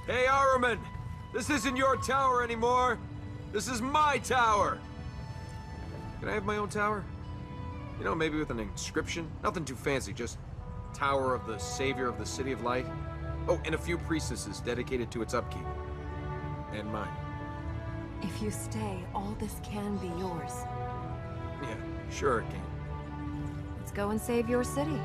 Hey, Ahriman! This isn't your tower anymore! This is my tower! Can I have my own tower? You know, maybe with an inscription? Nothing too fancy, just Tower of the Savior of the City of Light. Oh, and a few priestesses dedicated to its upkeep. And mine. If you stay, all this can be yours. Yeah, sure it can. Let's go and save your city.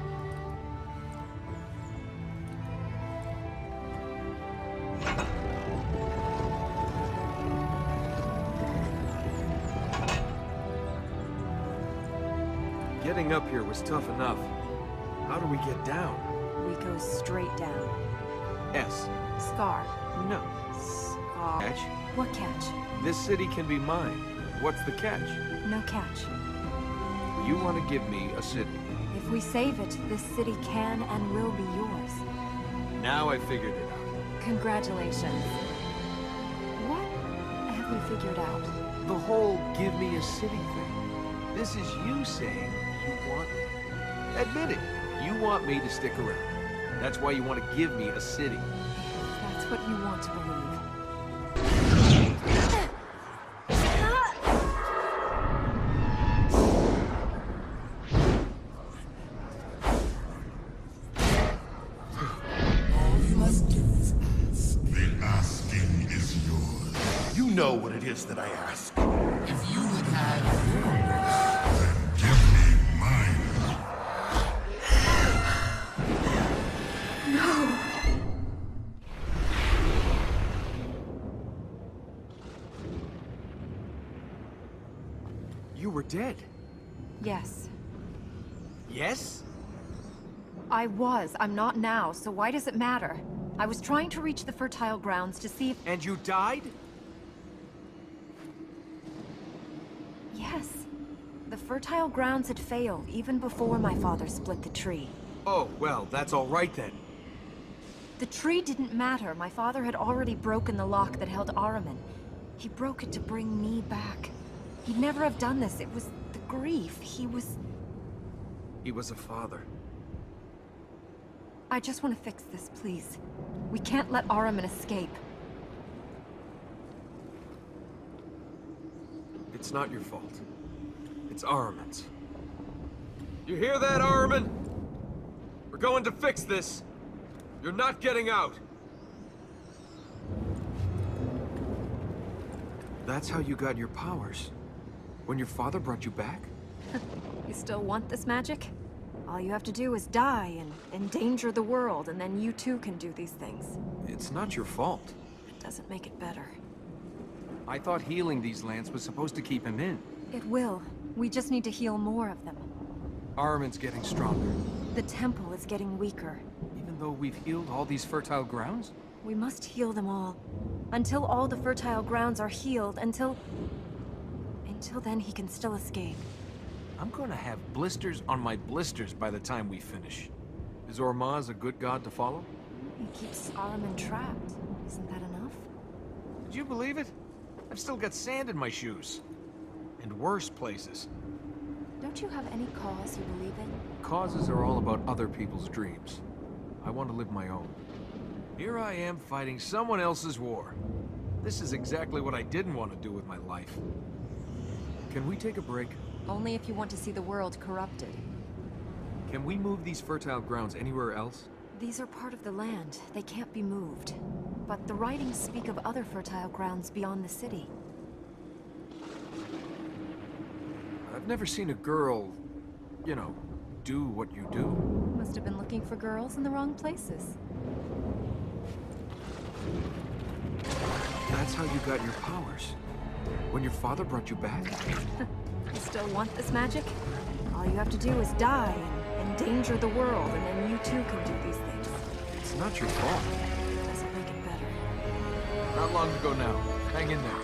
Getting up here was tough enough. How do we get down? We go straight down. S. Scar. No. Scar. Catch? What catch? This city can be mine. What's the catch? No catch. You want to give me a city. If we save it, this city can and will be yours. Now I figured it out. Congratulations. What have we figured out? The whole give me a city thing. This is you saying you want me. Admit it. You want me to stick around. That's why you want to give me a city. If that's what you want to believe. All you must do is ask. The asking is yours. You know what it is that I ask. If you would have your wish, Then give me mine. You were dead. Yes. Yes? I was. I'm not now, so why does it matter? I was trying to reach the fertile grounds to see if... And you died? Yes. The fertile grounds had failed even before my father split the tree. Oh, well, that's all right then. The tree didn't matter. My father had already broken the lock that held Ahriman. He broke it to bring me back. He'd never have done this. It was the grief. He was a father. I just want to fix this, please. We can't let Ahriman escape. It's not your fault. It's Ahriman's. You hear that, Ahriman? We're going to fix this. You're not getting out. That's how you got your powers? When your father brought you back? You still want this magic? All you have to do is die and endanger the world, and then you too can do these things. It's not your fault. It doesn't make it better. I thought healing these lands was supposed to keep him in. It will. We just need to heal more of them. Ahriman's getting stronger. The temple is getting weaker. Even though we've healed all these fertile grounds? We must heal them all. Until all the fertile grounds are healed, until then he can still escape. I'm gonna have blisters on my blisters by the time we finish. Is Ormaz a good god to follow? He keeps Ahriman trapped. Isn't that enough? Did you believe it? I've still got sand in my shoes. And worse places. Don't you have any cause you believe in? Causes are all about other people's dreams. I want to live my own. Here I am fighting someone else's war. This is exactly what I didn't want to do with my life. Can we take a break? Only if you want to see the world corrupted. Can we move these fertile grounds anywhere else? These are part of the land. They can't be moved. But the writings speak of other fertile grounds beyond the city. I've never seen a girl, you know, do what you do. Must have been looking for girls in the wrong places. That's how you got your powers. When your father brought you back? You still want this magic? All you have to do is die and endanger the world, and then you too can do these things. It's not your fault. It doesn't make it better. Not long to go now. Hang in there.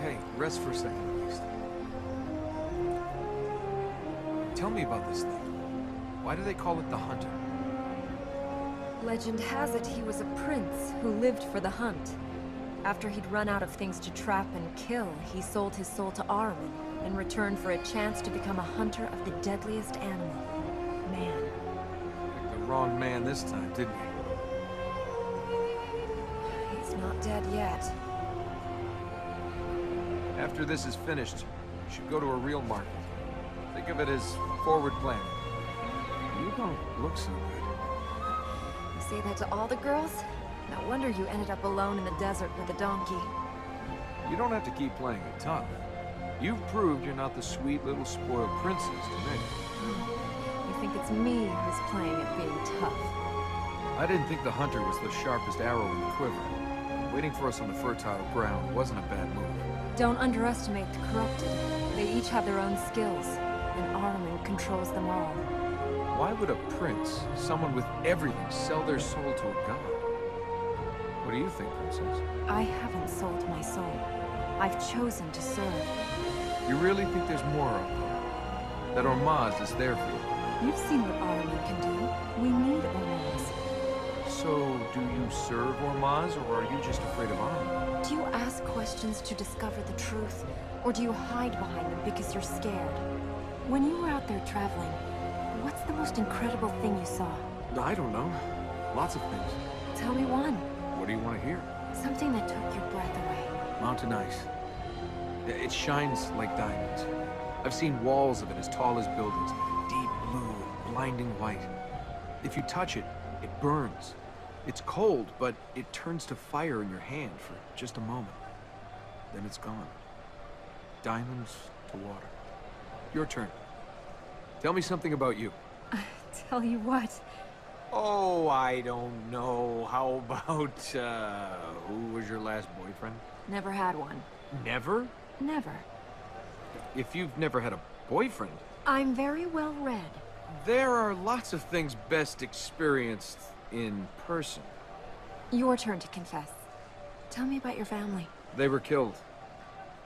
Hey, rest for a second at least. Tell me about this thing. Why do they call it the Hunter? Legend has it he was a prince who lived for the hunt. After he'd run out of things to trap and kill, he sold his soul to Ahriman in return for a chance to become a hunter of the deadliest animal, man. Picked the wrong man this time, didn't we? He's not dead yet. After this is finished, you should go to a real market. Think of it as forward planning. You don't look so good. You say that to all the girls? No wonder you ended up alone in the desert with a donkey. You don't have to keep playing it tough. You've proved you're not the sweet little spoiled princess to me. You think it's me who's playing at being tough? I didn't think the Hunter was the sharpest arrow in the quiver. Waiting for us on the fertile ground wasn't a bad move. Don't underestimate the corrupted. They each have their own skills, and Ahriman controls them all. Why would a prince, someone with everything, sell their soul to a god? What do you think, princess? I haven't sold my soul. I've chosen to serve. You really think there's more up there? That Ormaz is there for you? You've seen what Ahriman can do. We need Ormaz. So, do you serve Ormaz, or are you just afraid of Ahriman? Do you ask questions to discover the truth, or do you hide behind them because you're scared? When you were out there traveling, what's the most incredible thing you saw? I don't know. Lots of things. Tell me one. What do you want to hear? Something that took your breath away. Mountain ice. It shines like diamonds. I've seen walls of it as tall as buildings, deep blue and blinding white. If you touch it, it burns. It's cold, but it turns to fire in your hand for just a moment. Then it's gone. diamonds to water. Your turn. Tell me something about you. Tell you what. Oh, I don't know. How about, who was your last boyfriend? Never had one. Never? Never. If you've never had a boyfriend... I'm very well read. There are lots of things best experienced in person. Your turn to confess. Tell me about your family. They were killed.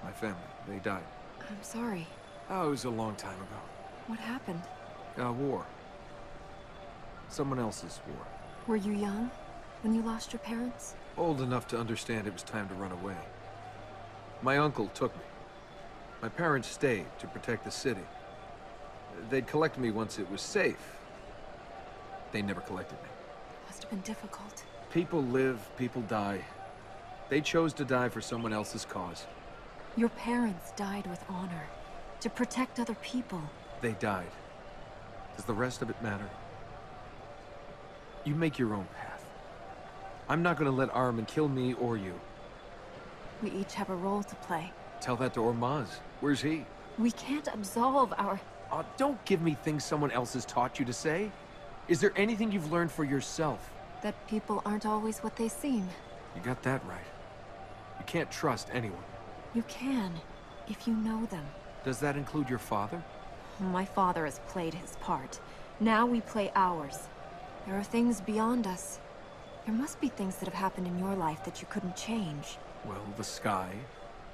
My family. They died. I'm sorry. Oh, it was a long time ago. What happened? War. Someone else's war. Were you young when you lost your parents? Old enough to understand it was time to run away. My uncle took me. My parents stayed to protect the city. They'd collect me once it was safe. They never collected me. Must have been difficult. People live, people die. They chose to die for someone else's cause. Your parents died with honor. To protect other people. They died. Does the rest of it matter? You make your own path. I'm not gonna let Armin kill me or you. We each have a role to play. Tell that to Ormaz. Where's he? We can't absolve our... Oh, don't give me things someone else has taught you to say. Is there anything you've learned for yourself? That people aren't always what they seem. You got that right. You can't trust anyone. You can, if you know them. Does that include your father? My father has played his part. Now we play ours. There are things beyond us. There must be things that have happened in your life that you couldn't change. Well, the sky,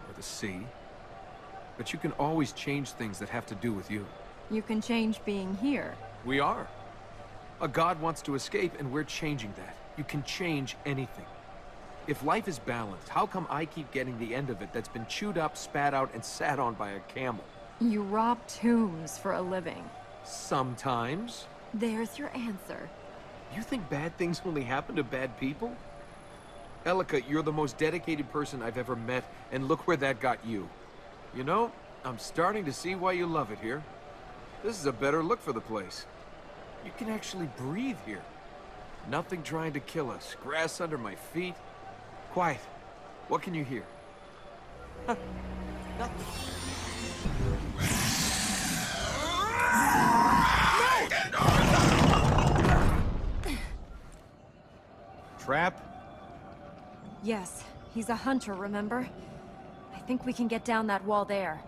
or the sea. But you can always change things that have to do with you. You can change being here. We are. A god wants to escape, and we're changing that. You can change anything. If life is balanced, how come I keep getting the end of it that's been chewed up, spat out, and sat on by a camel? You rob tombs for a living. Sometimes. There's your answer. You think bad things only happen to bad people? Elika, you're the most dedicated person I've ever met, and look where that got you. You know, I'm starting to see why you love it here. This is a better look for the place. You can actually breathe here. Nothing trying to kill us. Grass under my feet. Quiet. What can you hear? Nothing. Trap? Yes, he's a hunter, remember? I think we can get down that wall there.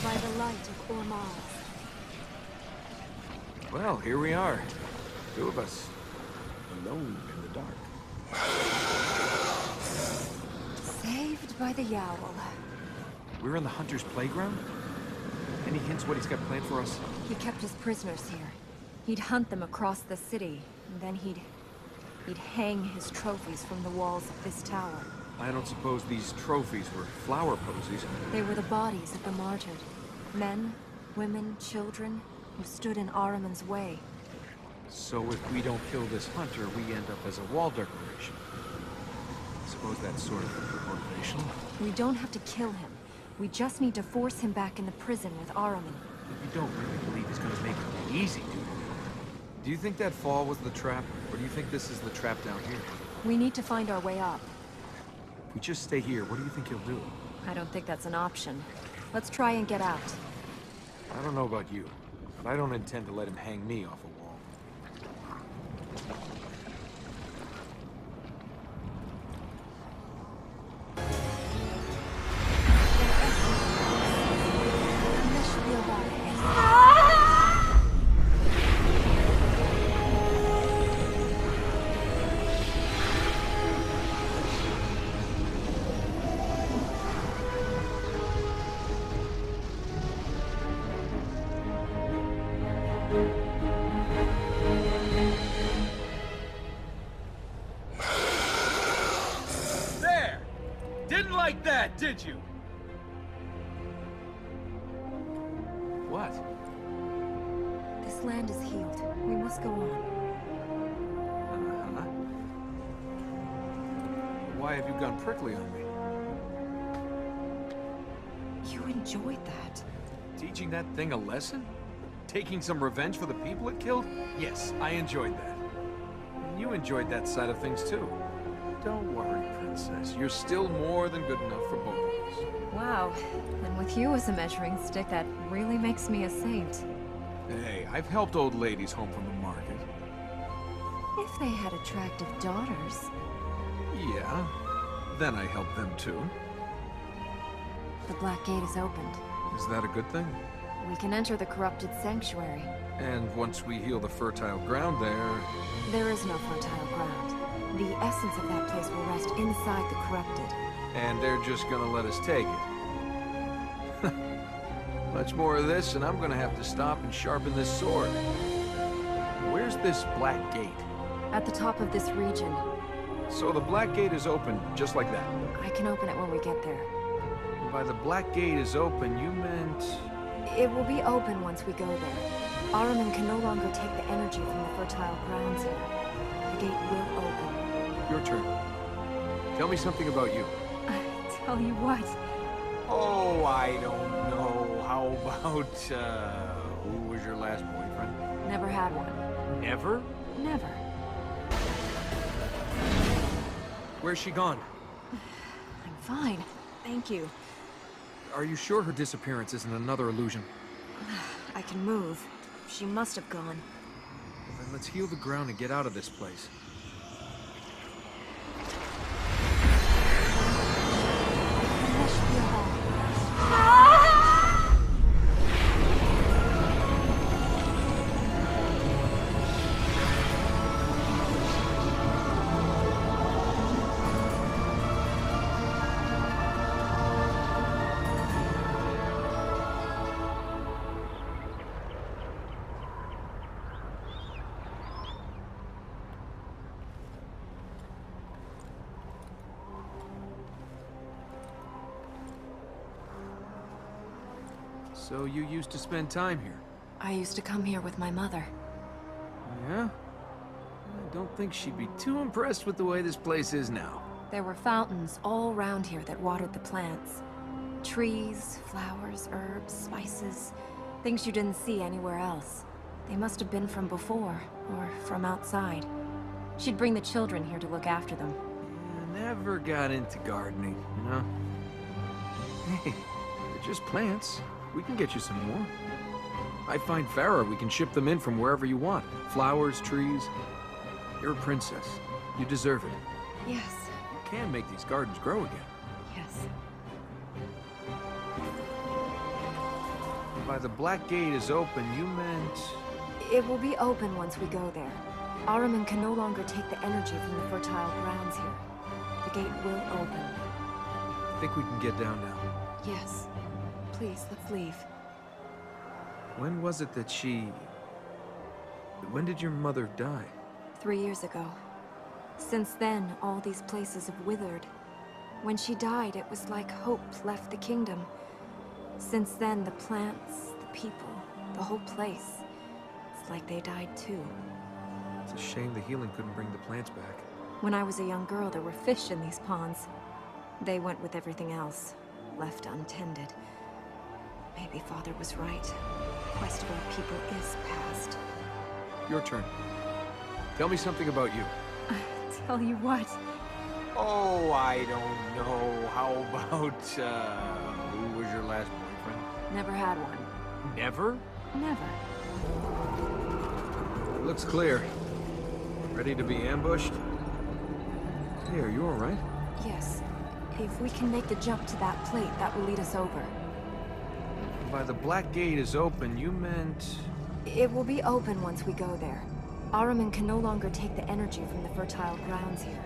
By the light of Ormaz. Well, here we are. Two of us. Alone in the dark. Saved by the Yowl. We're in the Hunter's playground? Any hints what he's got planned for us? He kept his prisoners here. He'd hunt them across the city, and then he'd hang his trophies from the walls of this tower. I don't suppose these trophies were flower posies. They were the bodies of the martyred. Men, women, children, who stood in Ahriman's way. So if we don't kill this hunter, we end up as a wall decoration. Suppose that's sort of motivational. We don't have to kill him. We just need to force him back in the prison with Ahriman. But you don't really believe he's gonna make it easy, do you? Do you think that fall was the trap, or do you think this is the trap down here? We need to find our way up. If we just stay here, what do you think he'll do? I don't think that's an option. Let's try and get out. I don't know about you, but I don't intend to let him hang me off a wall. Didn't like that, did you? What? This land is healed. We must go on. Uh-huh. Why have you gone prickly on me? enjoyed that. Teaching that thing a lesson? Taking some revenge for the people it killed? Yes, I enjoyed that. And you enjoyed that side of things too. Don't worry, Princess. You're still more than good enough for both of us. Wow. And with you as a measuring stick, that really makes me a saint. Hey, I've helped old ladies home from the market. If they had attractive daughters. Yeah, then I helped them too. The Black Gate is opened. Is that a good thing? We can enter the corrupted sanctuary. And once we heal the fertile ground there... There is no fertile ground. The essence of that place will rest inside the corrupted. And they're just gonna let us take it. Much more of this, and I'm gonna have to stop and sharpen this sword. Where's this Black Gate? At the top of this region. So the Black Gate is open, just like that. I can open it when we get there. By the Black Gate is open, you meant... It will be open once we go there. Ahriman can no longer take the energy from the fertile grounds here. The gate will open. Your turn. Tell me something about you. Tell you what? Oh, I don't know. How about, who was your last boyfriend? Never had one. Never? Never. Where's she gone? I'm fine. Thank you. Are you sure her disappearance isn't another illusion? I can move. She must have gone. Well, then let's heal the ground and get out of this place. So you used to spend time here? I used to come here with my mother. Yeah? I don't think she'd be too impressed with the way this place is now. There were fountains all around here that watered the plants. Trees, flowers, herbs, spices. Things you didn't see anywhere else. They must have been from before, or from outside. She'd bring the children here to look after them. Yeah, never got into gardening, you know? Hey, they're just plants. We can get you some more. I find Farah, we can ship them in from wherever you want. Flowers, trees. You're a princess. You deserve it. Yes. You can make these gardens grow again. Yes. By the Black Gate is open, you meant... It will be open once we go there. Ahriman can no longer take the energy from the fertile grounds here. The gate will open. I think we can get down now. Yes. Please, let's leave. When was it that she... When did your mother die? 3 years ago. Since then, all these places have withered. When she died, it was like hope left the kingdom. Since then, the plants, the people, the whole place, it's like they died too. It's a shame the healing couldn't bring the plants back. When I was a young girl, there were fish in these ponds. They went with everything else, left untended. Maybe Father was right. The quest for our people is past. Your turn. Tell me something about you. Tell you what? Oh, I don't know. How about, who was your last boyfriend? Never had one. Never? Never. Looks clear. Ready to be ambushed? Hey, are you alright? Yes. If we can make the jump to that plate, that will lead us over. By the Black Gate is open, you meant... It will be open once we go there. Ahriman can no longer take the energy from the fertile grounds here.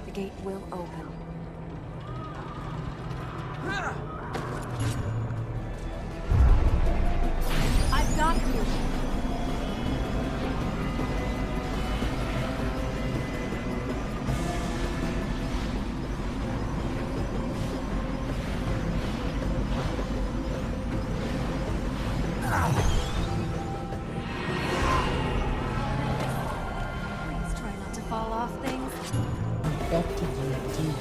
The gate will open. I've got you! Please try not to fall off things. Affected you deep.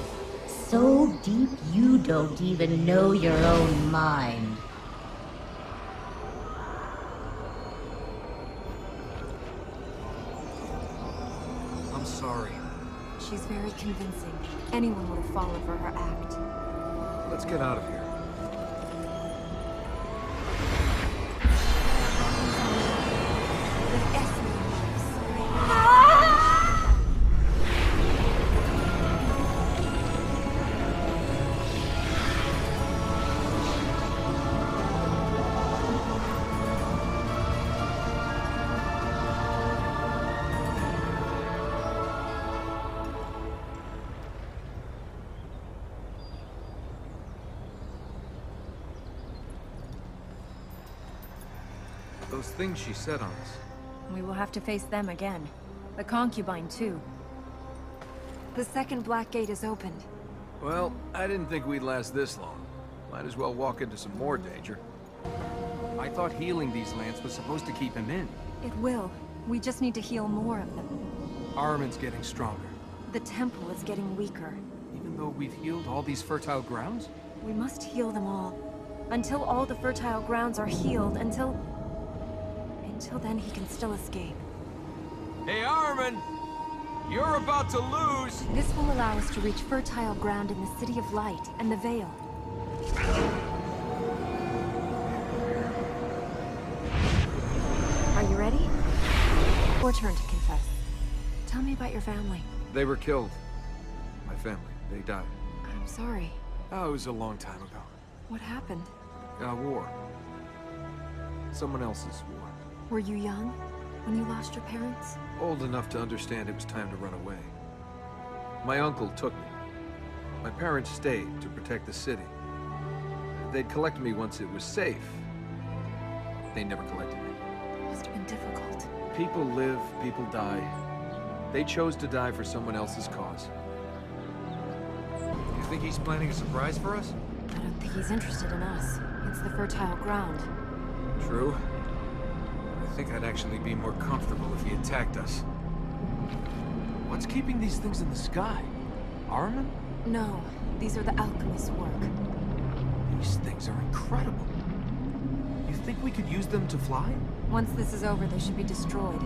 So deep you don't even know your own mind. I'm sorry. She's very convincing. Anyone would have fallen for her act. Let's get out of here. Those things she said on us. We will have to face them again. The concubine, too. The second Black Gate is opened. Well, I didn't think we'd last this long. Might as well walk into some more danger. I thought healing these lands was supposed to keep him in. It will. We just need to heal more of them. Armin's getting stronger. The temple is getting weaker. Even though we've healed all these fertile grounds? We must heal them all. Until all the fertile grounds are healed, until then he can still escape. Hey, Armin! You're about to lose! This will allow us to reach fertile ground in the City of Light and the Veil. Are you ready? Your turn to confess. Tell me about your family. They were killed. My family. They died. I'm sorry. Oh, it was a long time ago. What happened? War. Someone else's war. Were you young when you lost your parents? Old enough to understand it was time to run away. My uncle took me. My parents stayed to protect the city. They'd collect me once it was safe. They never collected me. Must have been difficult. People live, people die. They chose to die for someone else's cause. You think he's planning a surprise for us? I don't think he's interested in us. It's the fertile ground. True. I think I'd actually be more comfortable if he attacked us. What's keeping these things in the sky? Armin? No, these are the alchemist's work. These things are incredible. You think we could use them to fly? Once this is over, they should be destroyed.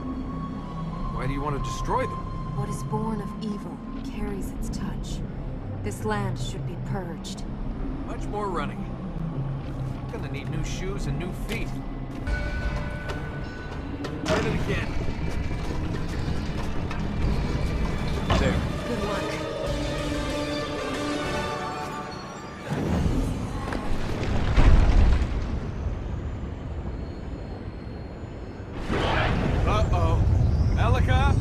Why do you want to destroy them? What is born of evil carries its touch. This land should be purged. Much more running. I'm gonna need new shoes and new feet. Hit it again. There. Good luck. Uh-oh. Elika?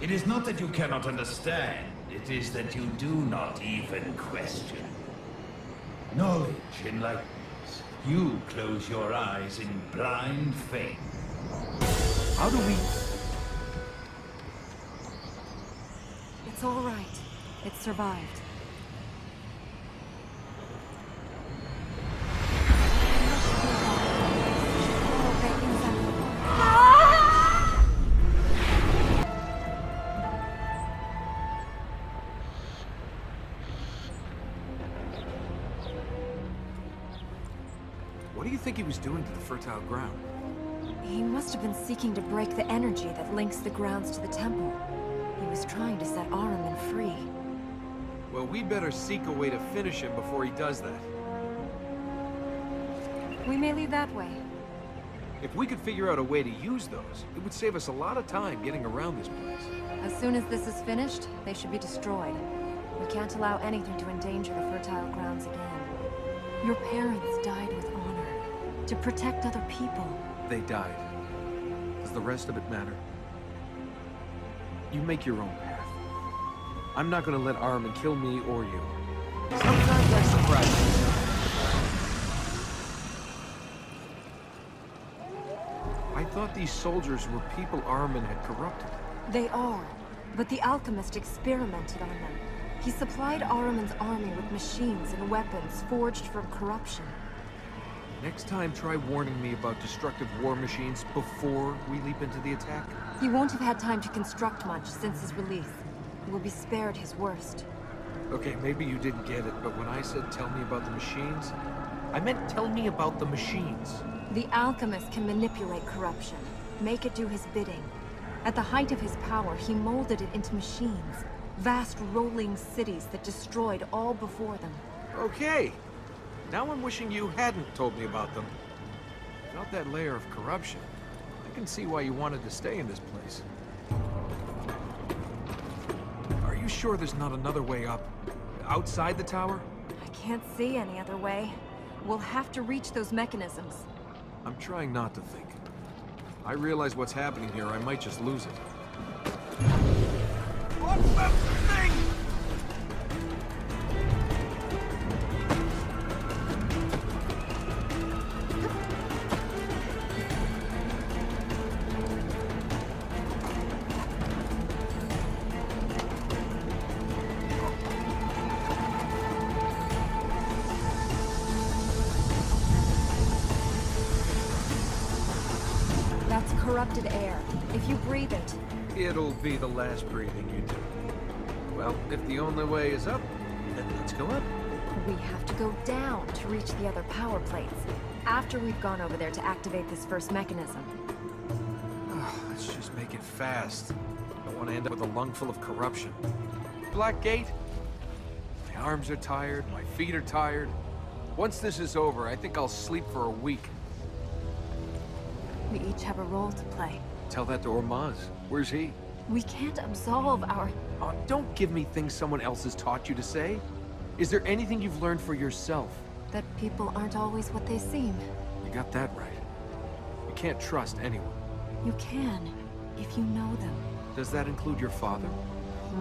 It is not that you cannot understand. It is that you do not even question. Knowledge enlightens. You close your eyes in blind faith. How do we... It's all right. It survived. What do you think he was doing to the fertile ground? He must have been seeking to break the energy that links the grounds to the temple. He was trying to set Ahriman free. Well, we'd better seek a way to finish him before he does that. We may lead that way. If we could figure out a way to use those, it would save us a lot of time getting around this place. As soon as this is finished, they should be destroyed. We can't allow anything to endanger the fertile grounds again. Your parents died with honor, to protect other people. They died. Does the rest of it matter? You make your own path. I'm not gonna let Ahriman kill me or you. Sometimes I surprise myself. I thought these soldiers were people Ahriman had corrupted. They are, but the alchemist experimented on them. He supplied Ahriman's army with machines and weapons forged from corruption. Next time, try warning me about destructive war machines before we leap into the attack. He won't have had time to construct much since his release. He will be spared his worst. Okay, maybe you didn't get it, but when I said tell me about the machines, I meant tell me about the machines. The alchemist can manipulate corruption, make it do his bidding. At the height of his power, he molded it into machines. Vast rolling cities that destroyed all before them. Okay. Now I'm wishing you hadn't told me about them. Without that layer of corruption, I can see why you wanted to stay in this place. Are you sure there's not another way up? Outside the tower? I can't see any other way. We'll have to reach those mechanisms. I'm trying not to think. I realize what's happening here, I might just lose it. What's the thing? That's corrupted air. If you breathe it, It'll be the last breathing you do. Well, if the only way is up, then let's go up. we have to go down to reach the other power plates. After we've gone over there to activate this first mechanism. Let's just make it fast. I don't want to end up with a lung full of corruption. Black Gate? My arms are tired, my feet are tired. Once this is over, I think I'll sleep for a week. We each have a role to play. Tell that to Ormaz. Where's he? We can't absolve our... Oh, don't give me things someone else has taught you to say. Is there anything you've learned for yourself? That people aren't always what they seem. You got that right. You can't trust anyone. You can, if you know them. Does that include your father?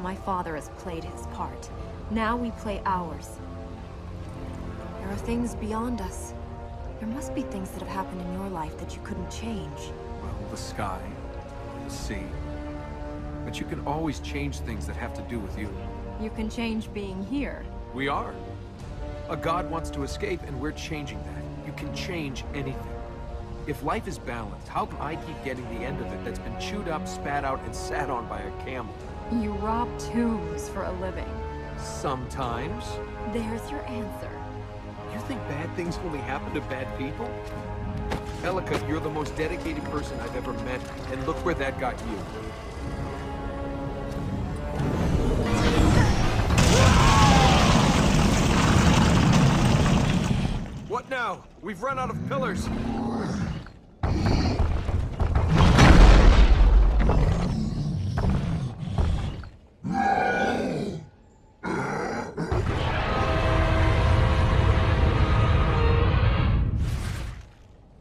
My father has played his part. Now we play ours. There are things beyond us. There must be things that have happened in your life that you couldn't change. Well, the sky, the sea. But you can always change things that have to do with you. You can change being here. We are. A god wants to escape, and we're changing that. You can change anything. If life is balanced, how come I keep getting the end of it that's been chewed up, spat out, and sat on by a camel? You rob tombs for a living. Sometimes. There's your answer. You think bad things only happen to bad people? Elika, you're the most dedicated person I've ever met, and look where that got you. What now? We've run out of pillars.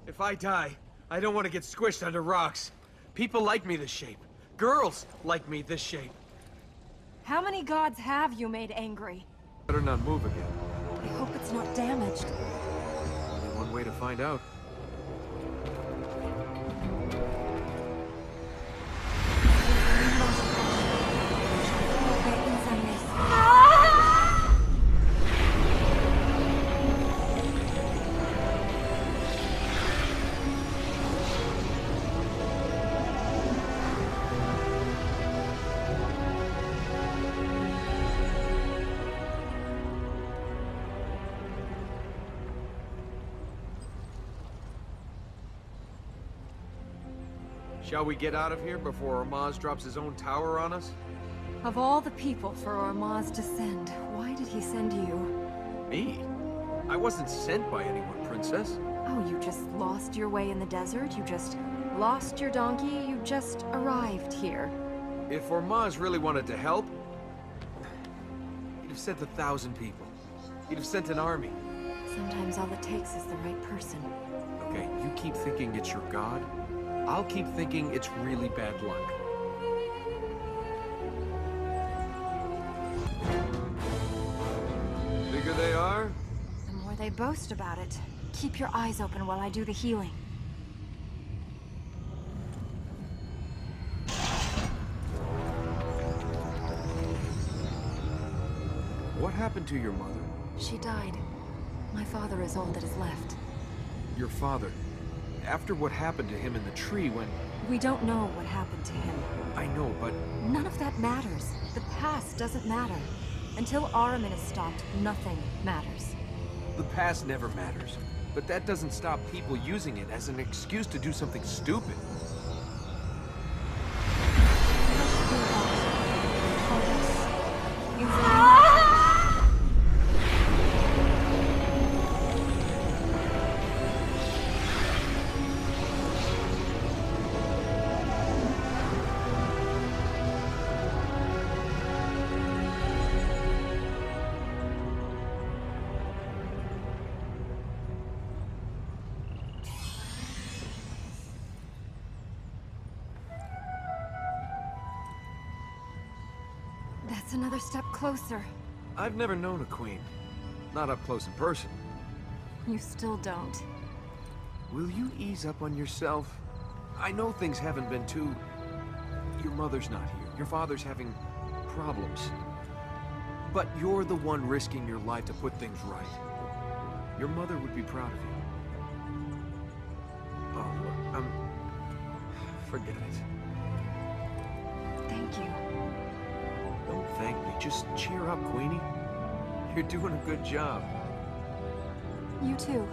If I die, I don't want to get squished under rocks. People like me this shape. Girls like me this shape. How many gods have you made angry? Better not move again. I hope it's not damaged. Only one way to find out. Shall we get out of here before Ormaz drops his own tower on us? Of all the people for Ormaz to send, why did he send you? Me? I wasn't sent by anyone, Princess. Oh, you just lost your way in the desert? You just lost your donkey? You just arrived here? If Ormaz really wanted to help, he'd have sent 1,000 people. He'd have sent an army. Sometimes all it takes is the right person. Okay, you keep thinking it's your god. I'll keep thinking it's really bad luck. Bigger they are? The more they boast about it. Keep your eyes open while I do the healing. What happened to your mother? She died. My father is all that is left. Your father? After what happened to him in the tree when... We don't know what happened to him. I know, but... None of that matters. The past doesn't matter. Until Ahriman is stopped, nothing matters. The past never matters, but that doesn't stop people using it as an excuse to do something stupid. That's another step closer. I've never known a queen. Not up close in person. You still don't. Will you ease up on yourself? I know things haven't been too... Your mother's not here. Your father's having problems. But you're the one risking your life to put things right. Your mother would be proud of you. Oh, look, forget it. Thank you. Don't thank me. Just cheer up, Queenie. You're doing a good job. You too.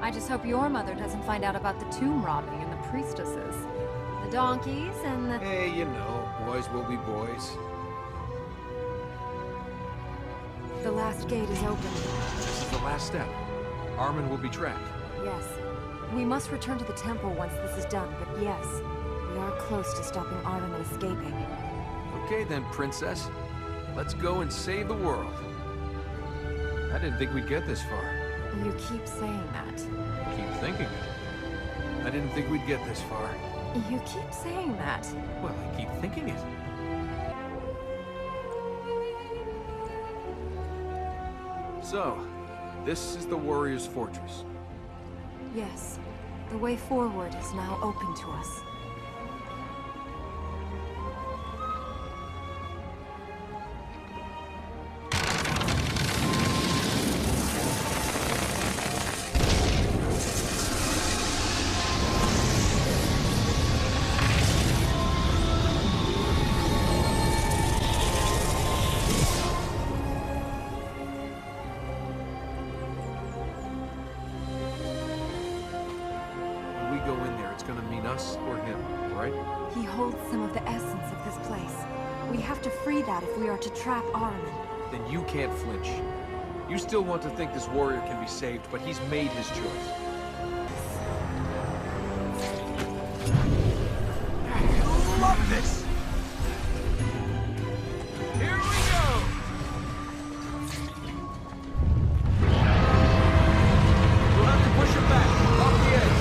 I just hope your mother doesn't find out about the tomb robbing and the priestesses. The donkeys and the... Hey, you know, boys will be boys. The last gate is open. This is the last step. Ahriman will be trapped. Yes. We must return to the temple once this is done, but yes, we are close to stopping Ahriman escaping. Okay then, princess. Let's go and save the world. I didn't think we'd get this far. You keep saying that. Keep thinking it. I didn't think we'd get this far. You keep saying that. Well, I keep thinking it. So, this is the warrior's fortress. Yes. The way forward is now open to us. He holds some of the essence of this place. We have to free that if we are to trap Ahriman. Then you can't flinch. You still want to think this warrior can be saved, but he's made his choice. I love this! Here we go! We'll have to push him back, off the edge.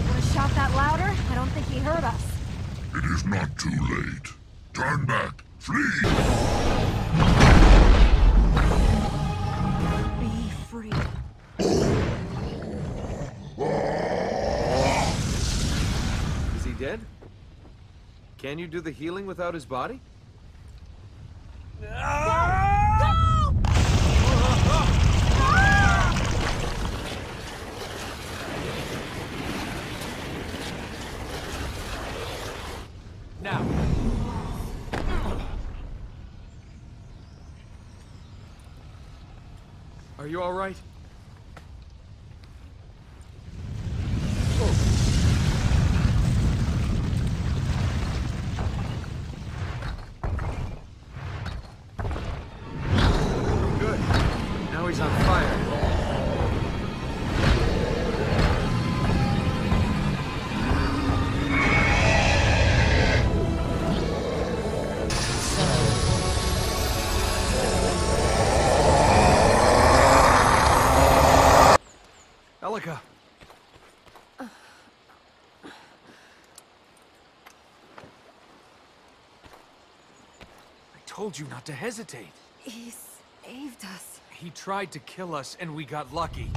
Want to shout that louder? I don't think he heard us. It is not too late. Turn back. Flee! Be free. Is he dead? Can you do the healing without his body? Now. Are you all right? Good. Now he's on fire. Elika! I told you not to hesitate. He saved us. He tried to kill us, and we got lucky.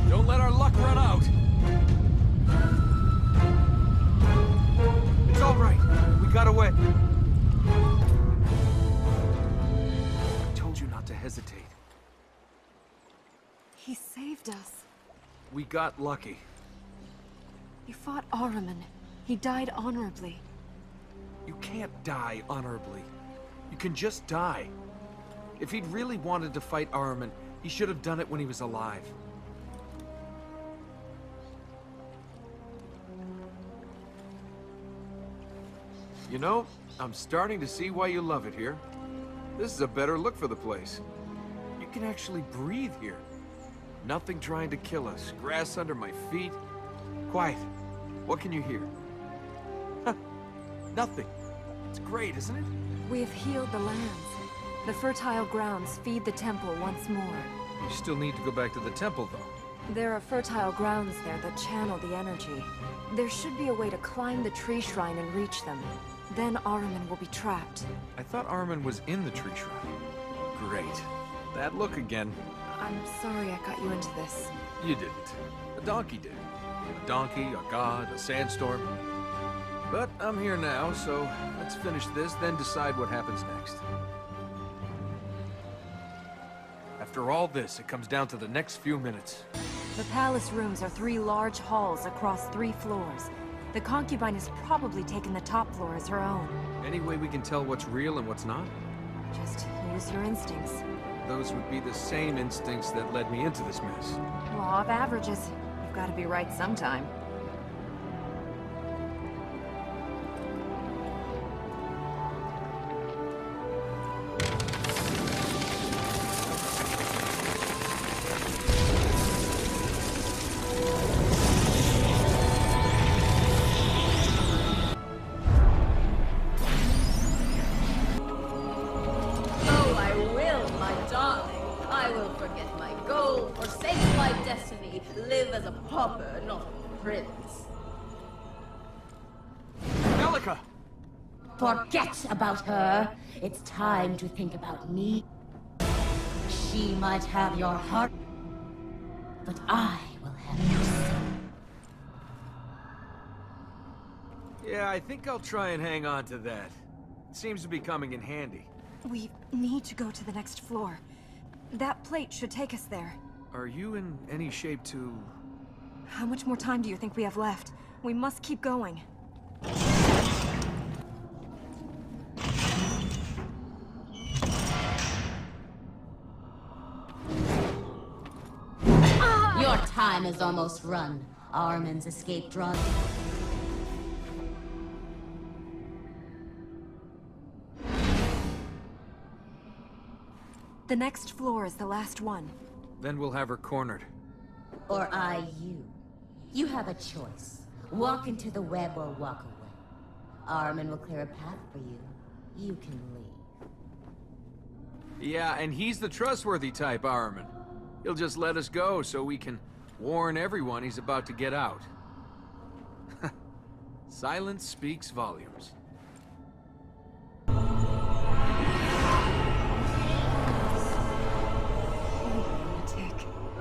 Don't let our luck run out! It's all right. We got away. I told you not to hesitate. He saved us. We got lucky. He fought Ahriman. He died honorably. You can't die honorably. You can just die. If he'd really wanted to fight Ahriman, he should have done it when he was alive. You know, I'm starting to see why you love it here. This is a better look for the place. You can actually breathe here. Nothing trying to kill us. Grass under my feet. Quiet. What can you hear? Nothing. It's great, isn't it? We have healed the lands. The fertile grounds feed the temple once more. You still need to go back to the temple, though. There are fertile grounds there that channel the energy. There should be a way to climb the tree shrine and reach them. Then Ahriman will be trapped. I thought Ahriman was in the tree shrine. Great. That look again. I'm sorry I got you into this. You didn't. A donkey did. A donkey, a god, a sandstorm. But I'm here now, so let's finish this, then decide what happens next. After all this, it comes down to the next few minutes. The palace rooms are 3 large halls across 3 floors. The concubine has probably taken the top floor as her own. Any way we can tell what's real and what's not? Just use your instincts. Those would be the same instincts that led me into this mess. Law of averages. You've got to be right sometime. Live as a pauper, not a prince. Elika! Forget about her. It's time to think about me. She might have your heart, but I will have your soul. Yeah, I think I'll try and hang on to that. It seems to be coming in handy. We need to go to the next floor. That plate should take us there. Are you in any shape to... How much more time do you think we have left? We must keep going. Your time is almost run. Ahriman's escape drug. The next floor is the last one. Then we'll have her cornered. Or I you. You have a choice. Walk into the web or walk away. Ahriman will clear a path for you. You can leave. Yeah, and he's the trustworthy type, Ahriman. He'll just let us go so we can warn everyone he's about to get out. Silence speaks volumes.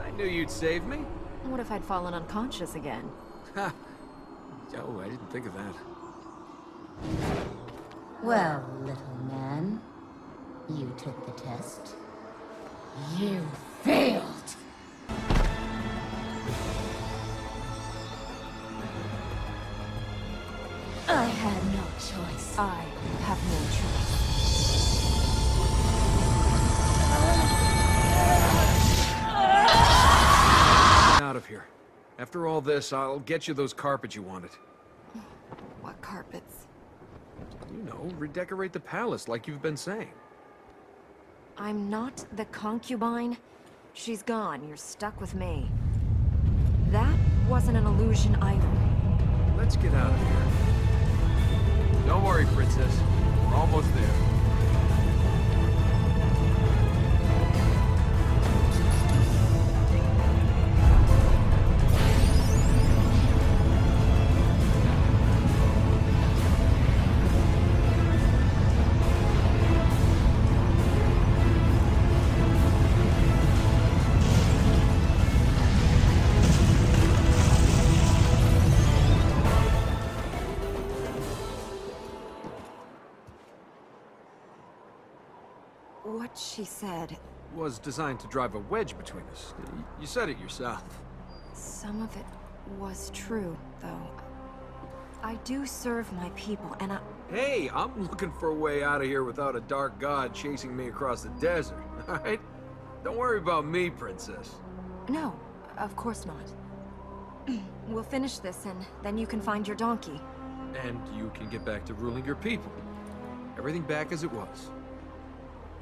I knew you'd save me. What if I'd fallen unconscious again? Ha! Oh, I didn't think of that. Well, little man, you took the test. You failed! I had no choice. I have no choice. Out of here. After all this, I'll get you those carpets you wanted. What carpets? You know, redecorate the palace like you've been saying. I'm not the concubine. She's gone. You're stuck with me. That wasn't an illusion either. Let's get out of here. Don't worry, Princess. We're almost there. What she said, Was designed to drive a wedge between us. You said it yourself. some of it was true, though. I do serve my people, and Hey, I'm looking for a way out of here without a dark god chasing me across the desert. Alright? Don't worry about me, Princess. No, of course not. We'll finish this, and then you can find your donkey. And you can get back to ruling your people. Everything back as it was.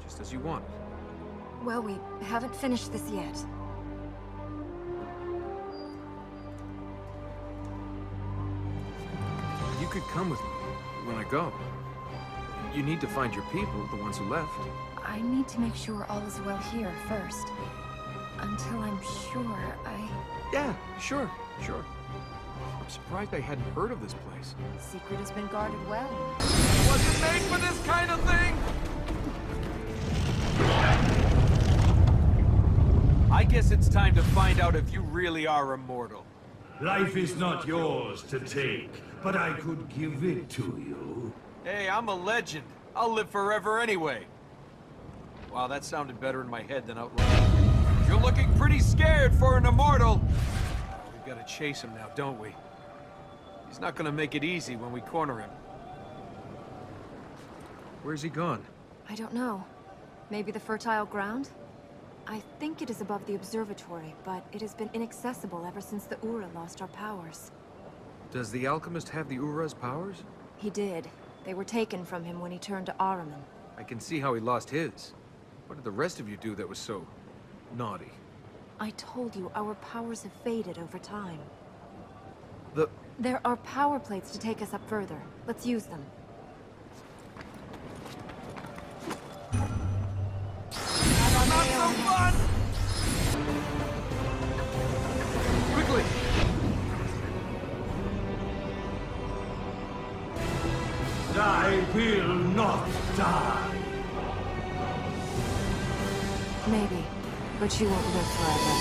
Just as you wanted. Well, we haven't finished this yet. You could come with me when I go. You need to find your people, the ones who left. I need to make sure all is well here first. Until I'm sure Yeah, sure. I'm surprised I hadn't heard of this place. The secret has been guarded well. Wasn't made for this kind of thing! I guess it's time to find out if you really are immortal. Life is not yours to take, but I could give it to you. Hey, I'm a legend. I'll live forever anyway. Wow, that sounded better in my head than out loud. You're looking pretty scared for an immortal. We've got to chase him now, don't we? He's not gonna make it easy when we corner him. Where's he gone? I don't know. Maybe the fertile ground? I think it is above the observatory, but it has been inaccessible ever since the Ura lost our powers. Does the alchemist have the Ura's powers? He did. They were taken from him when he turned to Ahriman. I can see how he lost his. What did the rest of you do that was so... naughty? I told you, our powers have faded over time. The... There are power plates to take us up further. Let's use them. Not so fun! Quickly! I will not die. Maybe, but you won't live forever.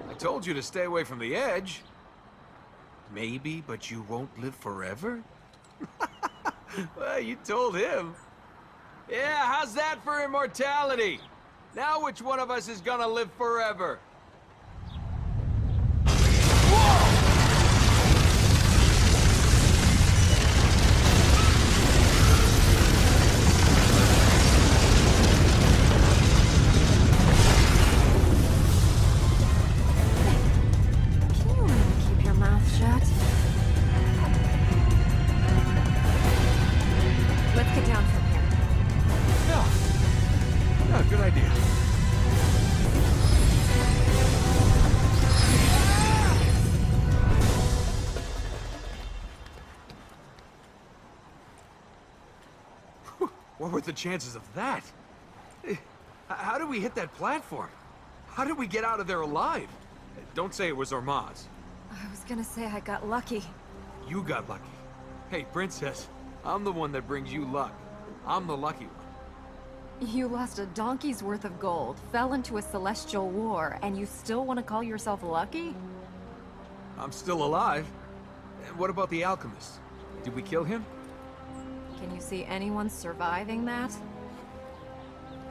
I told you to stay away from the edge. Maybe, but you won't live forever? Well, you told him. Yeah, how's that for immortality? Now which one of us is gonna live forever? Can you really keep your mouth shut? Let's get down from here. Yeah, good idea. What were the chances of that? How did we hit that platform? How did we get out of there alive? Don't say it was Ormaz. I was gonna say I got lucky. You got lucky. Hey, Princess, I'm the one that brings you luck. I'm the lucky one. You lost a donkey's worth of gold, fell into a celestial war, and you still want to call yourself lucky? I'm still alive. And what about the alchemist? Did we kill him? Can you see anyone surviving that?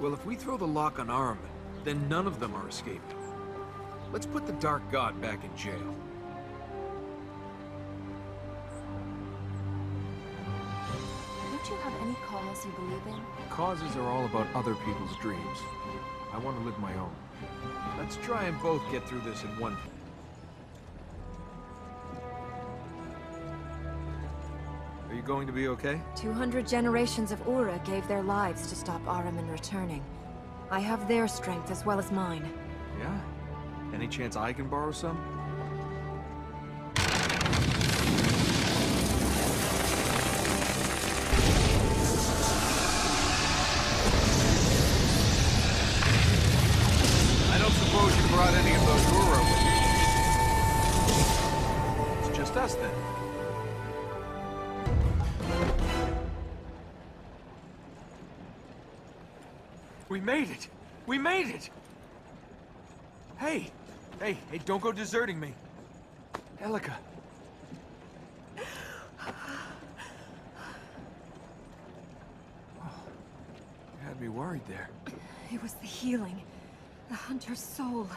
Well, if we throw the lock on Ahriman, then none of them are escaping. Let's put the Dark God back in jail. Don't you have any cause you believe in? Causes are all about other people's dreams. I want to live my own. Let's try and both get through this in one. Are you going to be okay? 200 generations of Ura gave their lives to stop Ahriman returning. I have their strength as well as mine. Yeah? Any chance I can borrow some? I don't suppose you brought any of those Ura with you. It's just us then. We made it! We made it! Hey! Hey, don't go deserting me. Elika. Oh, you had me worried there. It was the healing. The hunter's soul.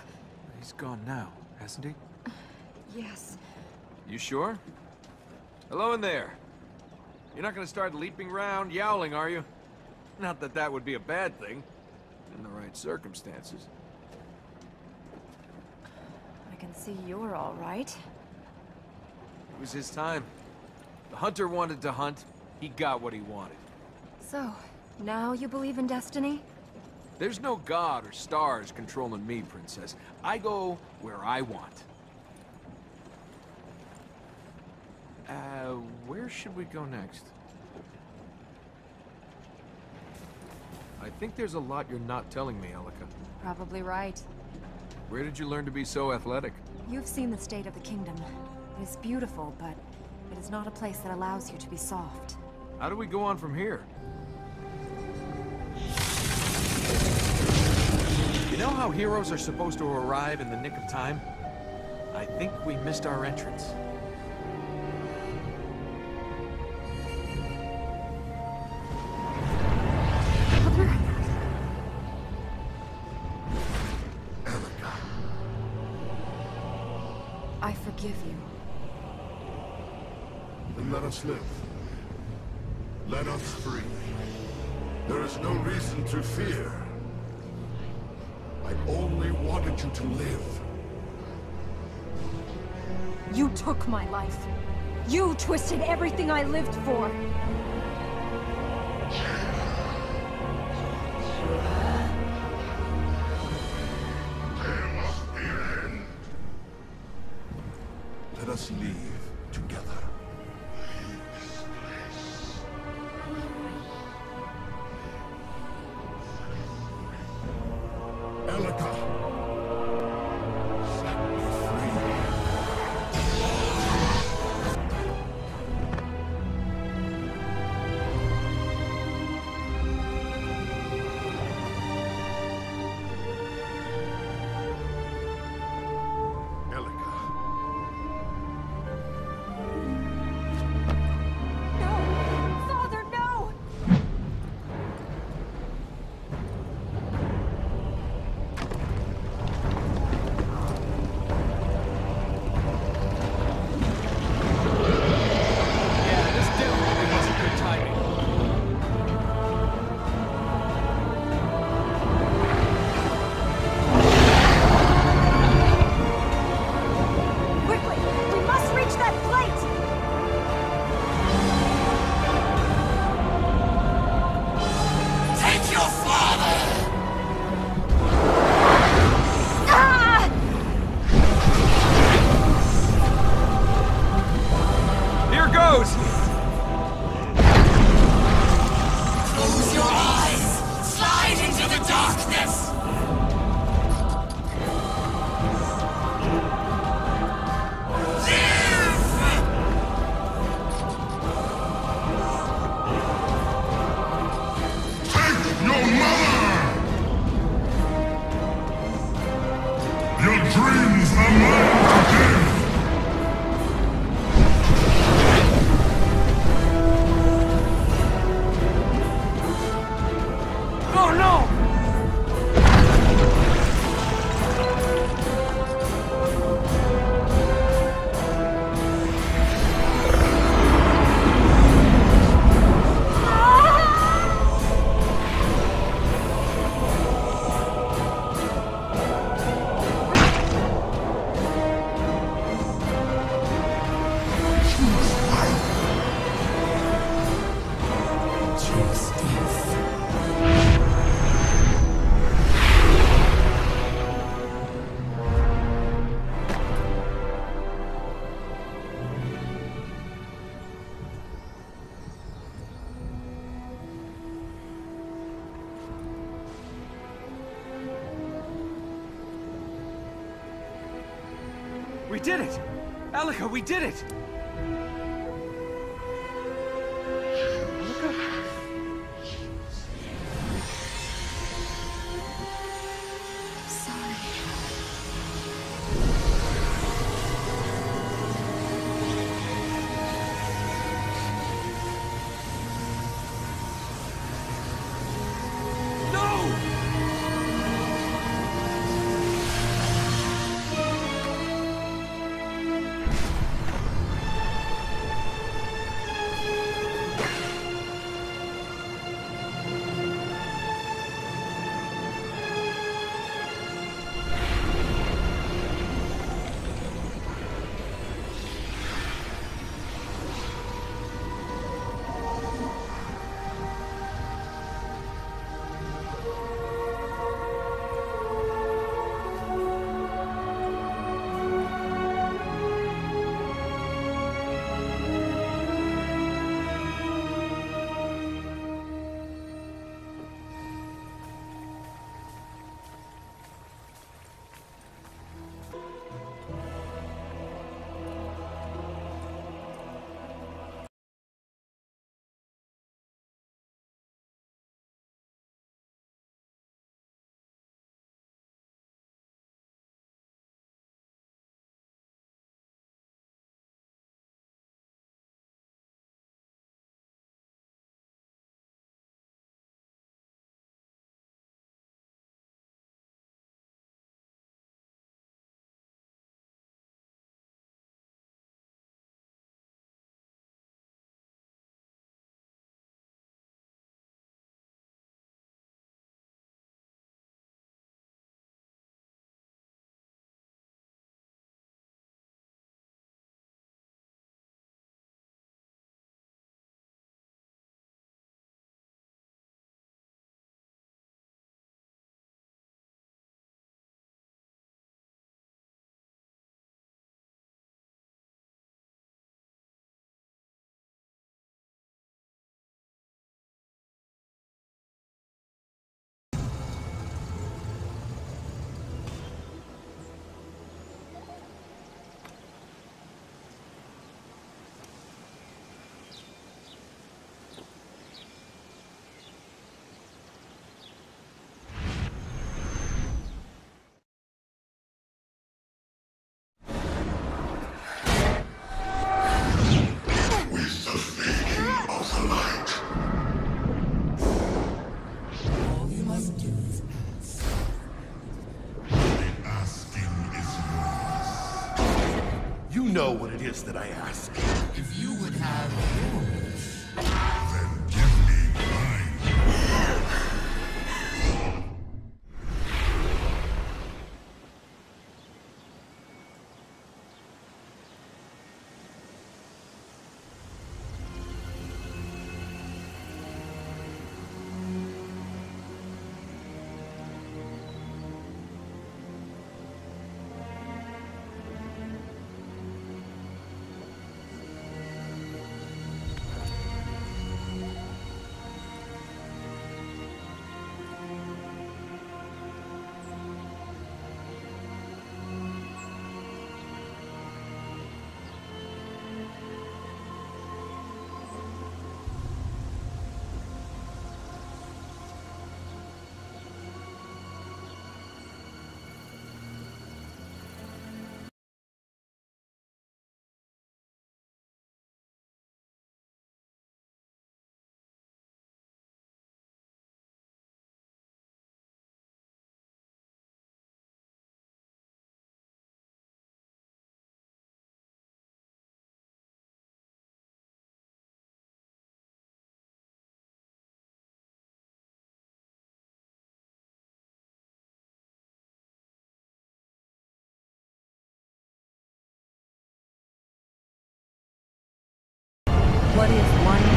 He's gone now, hasn't he? Yes. You sure? Hello in there. You're not gonna start leaping around, yowling, are you? Not that that would be a bad thing, in the right circumstances. I can see you're all right. It was his time. The hunter wanted to hunt. He got what he wanted. So, now you believe in destiny? There's no god or stars controlling me, Princess. I go where I want. Where should we go next? I think there's a lot you're not telling me, Elika. Probably right. Where did you learn to be so athletic? You've seen the state of the kingdom. It is beautiful, but it is not a place that allows you to be soft. How do we go on from here? You know how heroes are supposed to arrive in the nick of time? I think we missed our entrance. Mother? Elika. I forgive you. Then let us live. Let us free. There is no reason to fear. I only wanted you to live. You took my life. You twisted everything I lived for. There must be an end. Let us leave together. Elika! Set me free. Elika. No! Father, no! Yeah, this definitely wasn't good timing. Quickly! We must reach that plate! Take your father! Ah! Here goes! Close your eyes! Slide into the darkness! Take your mother! Your dreams are mine to give! Oh no! We did it! Elika, we did it! Elika? Sorry. No! have yours. Then give me mine. What is one